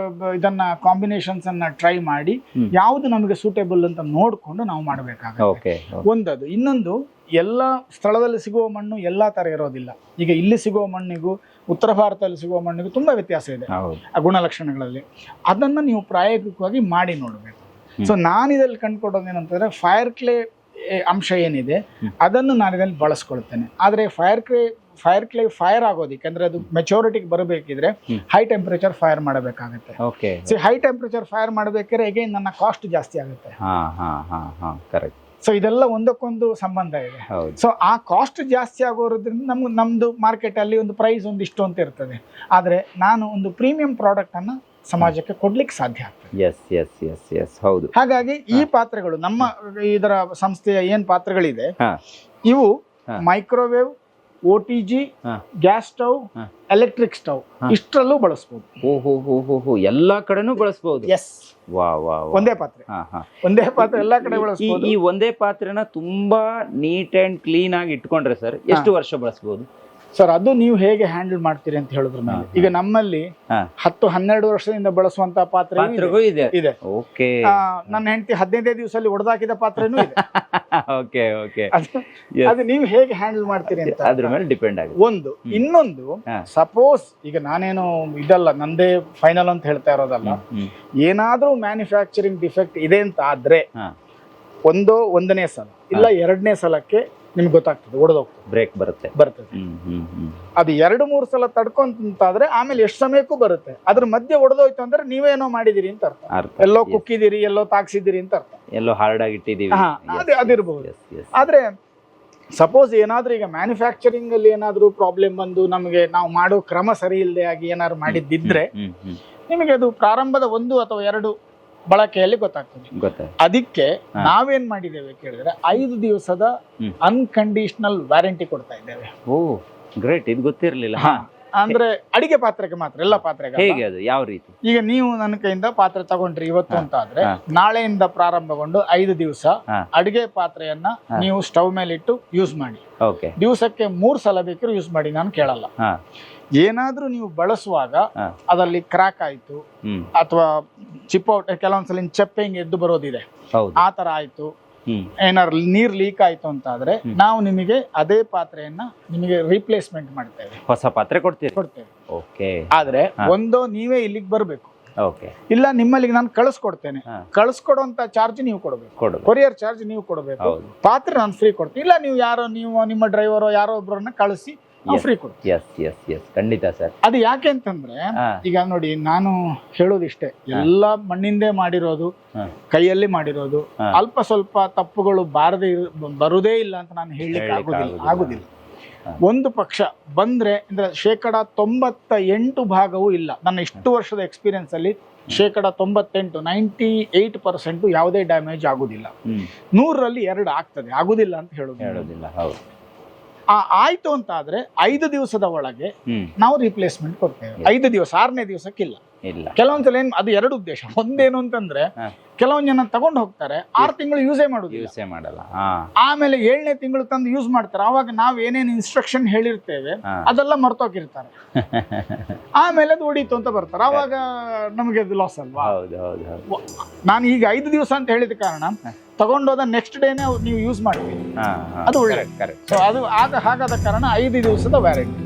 B: ಇದನ್ನ ಕಾಂಬಿನೇಷನ್ಸ್ ಅನ್ನ ಟ್ರೈ ಮಾಡಿ ಯಾವ್ದು ನಮಗೆ ಸೂಟೇಬಲ್ ಅಂತ ನೋಡ್ಕೊಂಡು ನಾವು ಮಾಡಬೇಕಾಗುತ್ತೆ. ಒಂದದು. ಇನ್ನೊಂದು, ಎಲ್ಲ ಸ್ಥಳದಲ್ಲಿ ಸಿಗುವ ಮಣ್ಣು ಎಲ್ಲಾ ತರ ಇರೋದಿಲ್ಲ. ಈಗ ಇಲ್ಲಿ ಸಿಗುವ ಮಣ್ಣಿಗೂ ಉತ್ತರ ಭಾರತದಲ್ಲಿ ಸಿಗುವ ಮಣ್ಣಿಗೂ ತುಂಬಾ ವ್ಯತ್ಯಾಸ ಇದೆ ಆ ಗುಣಲಕ್ಷಣಗಳಲ್ಲಿ. ಅದನ್ನ ನೀವು ಪ್ರಾಯೋಗಿಕವಾಗಿ ಮಾಡಿ ನೋಡಬೇಕು. ಸೊ ನಾನು ಇದರಲ್ಲಿ ಕಂಡುಕೊಡೋದೇನಂತಂದ್ರೆ ಫೈರ್ ಕ್ಲೇ ಅಂಶ ಏನಿದೆ ಅದನ್ನು ನಾನು ಇದರಲ್ಲಿ ಬಳಸ್ಕೊಳ್ತೇನೆ. ಆದ್ರೆ ಫೈರ್ ಕ್ಲೇ ಫೈರ್ ಆಗೋದಿಕ್ಕೆ ಅಂದ್ರೆ ಅದು ಮೆಚೂರಿಟಿಗೆ ಬರಬೇಕಿದ್ರೆ ಹೈ ಟೆಂಪರೇಚರ್ ಫೈರ್ ಮಾಡಬೇಕಾಗುತ್ತೆ. ಸೊ ಹೈ ಟೆಂಪರೇಚರ್ ಫೈರ್ ಮಾಡಬೇಕಾದ್ರೆ ಅಗೇನ್ ನನ್ನ ಕಾಸ್ಟ್ ಜಾಸ್ತಿ ಆಗುತ್ತೆ. ಸೊ ಇದೆಲ್ಲ ಒಂದಕ್ಕೊಂದು ಸಂಬಂಧ ಇದೆ. ಸೊ ಆ ಕಾಸ್ಟ್ ಜಾಸ್ತಿ ಆಗೋದ್ರಿಂದ ನಮ್ದು ಮಾರ್ಕೆಟ್ ಅಲ್ಲಿ ಒಂದು ಪ್ರೈಸ್ ಒಂದಿಷ್ಟು ಅಂತ ಇರ್ತದೆ, ಆದ್ರೆ ನಾನು ಒಂದು ಪ್ರೀಮಿಯಂ ಪ್ರಾಡಕ್ಟ್ ಅನ್ನ ಸಮಾಜಕ್ಕೆ ಕೊಡ್ಲಿಕ್ಕೆ ಸಾಧ್ಯ ಆಗ್ತದೆ. ಹಾಗಾಗಿ ಈ ಪಾತ್ರೆಗಳು ನಮ್ಮ ಇದರ ಸಂಸ್ಥೆಯ ಏನ್ ಪಾತ್ರೆಗಳಿದೆ ಇವು microwave, OTG, gas stove, electric stove ಇಷ್ಟರಲ್ಲೂ ಬಳಸಬಹುದು.
A: ಎಲ್ಲಾ ಕಡೆನೂ ಬಳಸಬಹುದು.
B: ಒಂದೇ ಪಾತ್ರೆ ಎಲ್ಲಾ ಕಡೆ ಬಳಸಬಹುದು.
A: ಈ ಒಂದೇ ಪಾತ್ರೆನ ತುಂಬಾ ನೀಟ್ ಅಂಡ್ ಕ್ಲೀನ್ ಆಗಿ ಇಟ್ಕೊಂಡ್ರೆ ಸರ್ ಎಷ್ಟು ವರ್ಷ ಬಳಸಬಹುದು
B: ಸರ್? ಅದು ನೀವು ಹೇಗೆ ಹ್ಯಾಂಡಲ್ ಮಾಡ್ತೀರಿ ಅಂತ ಹೇಳಿದ್ರು. ಈಗ ನಮ್ಮಲ್ಲಿ 10-12 ವರ್ಷದಿಂದ ಬಳಸುವಂತ ಪಾತ್ರೆ ಇದೆ. ನನ್ನ ಹೆಂಡತಿ 15 ದಿವಸದಲ್ಲಿ ಒಡೆದಾಕಿದ ಪಾತ್ರೆನೂ ಇದೆ. ಅದು ನೀವು ಹೇಗೆ ಹ್ಯಾಂಡಲ್ ಮಾಡ್ತೀರಿ ಅಂತ
A: ಅದ್ರ ಮೇಲೆ ಡಿಪೆಂಡ್ ಆಗಿದೆ
B: ಒಂದು. ಇನ್ನೊಂದು, ಸಪೋಸ್ ಈಗ ನಾನೇನು ಇದಲ್ಲ ನಂದೇ ಫೈನಲ್ ಅಂತ ಹೇಳ್ತಾ ಇರೋದಲ್ಲ, ಏನಾದ್ರೂ ಮ್ಯಾನುಫ್ಯಾಕ್ಚರಿಂಗ್ ಡಿಫೆಕ್ಟ್ ಇದೆ ಅಂತ ಆದ್ರೆ ಒಂದನೇ ಸಲ ಇಲ್ಲ 2ನೇ ಸಲಕ್ಕೆ ನಿಮ್ಗೆ ಗೊತ್ತಾಗ್ತದೆ, ಒಡೆದೋಗ್ತದೆ,
A: ಬ್ರೇಕ್ ಬರ್ತದೆ.
B: ಅದು 2-3 ಸಲ ತಡ್ಕೊಂತಾದ್ರೆ ಆಮೇಲೆ ಎಷ್ಟು ಸಮಯಕ್ಕೂ ಬರುತ್ತೆ. ಅದ್ರ ಮಧ್ಯೆ ಒಡೆದೋಯ್ತು ಅಂದ್ರೆ ನೀವೇನೋ ಮಾಡಿದಿರಿ ಅಂತ ಅರ್ಥ, ಎಲ್ಲೋ ಕುಕ್ಕಿದಿರಿ, ಎಲ್ಲೋ ತಾಕ್ಸಿದಿರಿ ಅಂತ ಅರ್ಥ,
A: ಎಲ್ಲೋ ಹಾರ್ಡ್ ಆಗಿ ಇಟ್ಟಿದೀವಿ
B: ಅದಿರಬಹುದು. ಆದ್ರೆ ಸಪೋಸ್ ಏನಾದ್ರೂ ಈಗ ಮ್ಯಾನುಫ್ಯಾಕ್ಚರಿಂಗ್ ಅಲ್ಲಿ ಏನಾದ್ರೂ ಪ್ರಾಬ್ಲಮ್ ಬಂದು ನಮಗೆ ನಾವು ಮಾಡೋ ಕ್ರಮ ಸರಿ ಇಲ್ಲದೆ ಆಗಿ ಏನಾದ್ರು ಮಾಡಿದ್ದಿದ್ರೆ ನಿಮಗೆ ಅದು ಪ್ರಾರಂಭದ 1 ಅಥವಾ 2 ಬಳಕೆಯಲ್ಲಿ ಗೊತ್ತಾಗ್ತದೆ. ಅದಕ್ಕೆ ನಾವೇನ್ ಮಾಡಿದ್ದೇವೆ ಕೇಳಿದ್ರೆ 5 ದಿವಸದ ಅನ್ಕಂಡೀಷನಲ್ ವ್ಯಾರಂಟಿ ಕೊಡ್ತಾ ಇದ್ದೇವೆ.
A: ಗ್ರೇಟ್, ಇದು ಗೊತ್ತಿರಲಿಲ್ಲ.
B: ಅಂದ್ರೆ ಅಡಿಗೆ ಪಾತ್ರೆಗೆ ಮಾತ್ರ, ಎಲ್ಲ ಪಾತ್ರೆಗೆ.
A: ಹೇಗೆ ಅದು ಯಾವ ರೀತಿ?
B: ಈಗ ನೀವು ನನ್ನ ಕೈಯಿಂದ ಪಾತ್ರೆ ತಗೊಂಡ್ರಿ ಇವತ್ತು ಅಂತ ಆದ್ರೆ ನಾಳೆಯಿಂದ ಪ್ರಾರಂಭಗೊಂಡು 5 ದಿವಸ ಅಡಿಗೆ ಪಾತ್ರೆಯನ್ನ ನೀವು ಸ್ಟವ್ ಮೇಲೆ ಇಟ್ಟು ಯೂಸ್ ಮಾಡಿ. ದಿವಸಕ್ಕೆ 3 ಸಲ ಬೇಕಾದ್ರೂ ಯೂಸ್ ಮಾಡಿ, ನಾನು ಕೇಳಲ್ಲ. ಏನಾದ್ರೂ ನೀವು ಬಳಸುವಾಗ ಅದರಲ್ಲಿ ಕ್ರಾಕ್ ಆಯ್ತು ಅಥವಾ ಚಿಪ್ ಔಟ್, ಕೆಲವೊಂದ್ಸಲ ಚಪ್ಪೆ ಹಿಂಗೆ ಎದ್ದು ಬರೋದಿದೆ, ಆ ತರ ಆಯ್ತು, ಏನಾರು ನೀರ್ ಲೀಕ್ ಆಯ್ತು ಅಂತ ಆದ್ರೆ ನಾವು ನಿಮಗೆ ಅದೇ ಪಾತ್ರೆಯನ್ನ ನಿಮಗೆ ರಿಪ್ಲೇಸ್ಮೆಂಟ್ ಮಾಡ್ತೇವೆ,
A: ಹೊಸ ಪಾತ್ರೆ ಕೊಡ್ತೇವೆ. ಓಕೆ.
B: ಆದ್ರೆ ಒಂದು ನೀವೇ ಇಲ್ಲಿಗೆ ಬರ್ಬೇಕು,
A: ಓಕೆ.
B: ಇಲ್ಲ ನಿಮ್ಮಲ್ಲಿಗೆ ನಾನು ಕಳಿಸ್ಕೊಡ್ತೇನೆ, ಕಳಿಸ್ಕೊಡುವಂತ ಚಾರ್ಜ್ ನೀವು ಕೊಡಬೇಕು, ಕೊರಿಯರ್ ಚಾರ್ಜ್ ನೀವು ಕೊಡಬೇಕು, ಪಾತ್ರೆ ನಾನು ಫ್ರೀ ಕೊಡ್ತೀನಿ. ಇಲ್ಲ ನೀವು ಯಾರೋ ನಿಮ್ಮ ಡ್ರೈವರ್ ಯಾರೋ ಒಬ್ಬರನ್ನ ಕಳಿಸಿ ಫ್ರೀ ಕೊಡ್ತೀನಿ.
A: ಖಂಡಿತ ಸರ್.
B: ಅದು ಯಾಕೆ ಅಂತಂದ್ರೆ ಈಗ ನೋಡಿ, ನಾನು ಹೇಳೋದಿಷ್ಟೇ, ಎಲ್ಲ ಮಣ್ಣಿಂದೇ ಮಾಡಿರೋದು, ಕೈಯಲ್ಲಿ ಮಾಡಿರೋದು, ಅಲ್ಪ ಸ್ವಲ್ಪ ತಪ್ಪುಗಳು ಬರುದೇ ಇಲ್ಲ ಅಂತ ನಾನು ಹೇಳಲಿಕ್ಕೆ ಆಗುದಿಲ್ಲ. ಒಂದು ಪಕ್ಷ ಬಂದ್ರೆ ಅಂದ್ರೆ 98% ಇಲ್ಲ. ನನ್ನ ಇಷ್ಟು ವರ್ಷದ ಎಕ್ಸ್ಪೀರಿಯನ್ಸ್ ಅಲ್ಲಿ 98% ಯಾವುದೇ ಡ್ಯಾಮೇಜ್ ಆಗುದಿಲ್ಲ. 100ರಲ್ಲಿ 2 ಆಗ್ತದೆ, ಆಗುದಿಲ್ಲ ಅಂತ ಹೇಳೋದಿಲ್ಲ. ಆಯ್ತು ಅಂತ ಆದ್ರೆ 5 ದಿವಸದ ಒಳಗೆ ನಾವು ರಿಪ್ಲೇಸ್ಮೆಂಟ್ ಕೊಡ್ತೇವೆ. 5 ದಿವಸ, 6ನೇ ದಿವಸಕ್ಕಿಲ್ಲ. ಕೆಲವೊಂದ್ಸಲ ಅದು 2 ಉದ್ದೇಶ. ಒಂದೇನು ಅಂತಂದ್ರೆ ಕೆಲವೊಂದ್ ಜನ ತಗೊಂಡು ಹೋಗ್ತಾರೆ, 6 ತಿಂಗಳು ಯೂಸೇ ಮಾಡಲ್ಲ, ಆಮೇಲೆ 7ನೇ ತಿಂಗಳು ತಂದು ಯೂಸ್ ಮಾಡ್ತಾರೆ. ಅವಾಗ ನಾವ್ ಏನೇನು ಇನ್ಸ್ಟ್ರಕ್ಷನ್ ಹೇಳಿರ್ತೇವೆ ಅದೆಲ್ಲ ಮರ್ತೋಗಿರ್ತಾರೆ, ಆಮೇಲೆ ಅದು ಹೊಡೀತು ಅಂತ ಬರ್ತಾರೆ. ಅವಾಗ ನಮಗೆ ಅದು ಲಾಸ್ ಅಲ್ವಾ? ನಾನು ಈಗ 5 ದಿವಸ ಅಂತ ಹೇಳಿದ ಕಾರಣ ತಗೊಂಡೋದ ನೆಕ್ಸ್ಟ್ ಡೇನೆ ನೀವು ಯೂಸ್ ಮಾಡ್ತೀವಿ, ಅದು ಒಳ್ಳೆ. ಸೊ ಅದು ಹಾಗಾದ ಕಾರಣ 5 ದಿವಸದ ವ್ಯಾರಂಟಿ.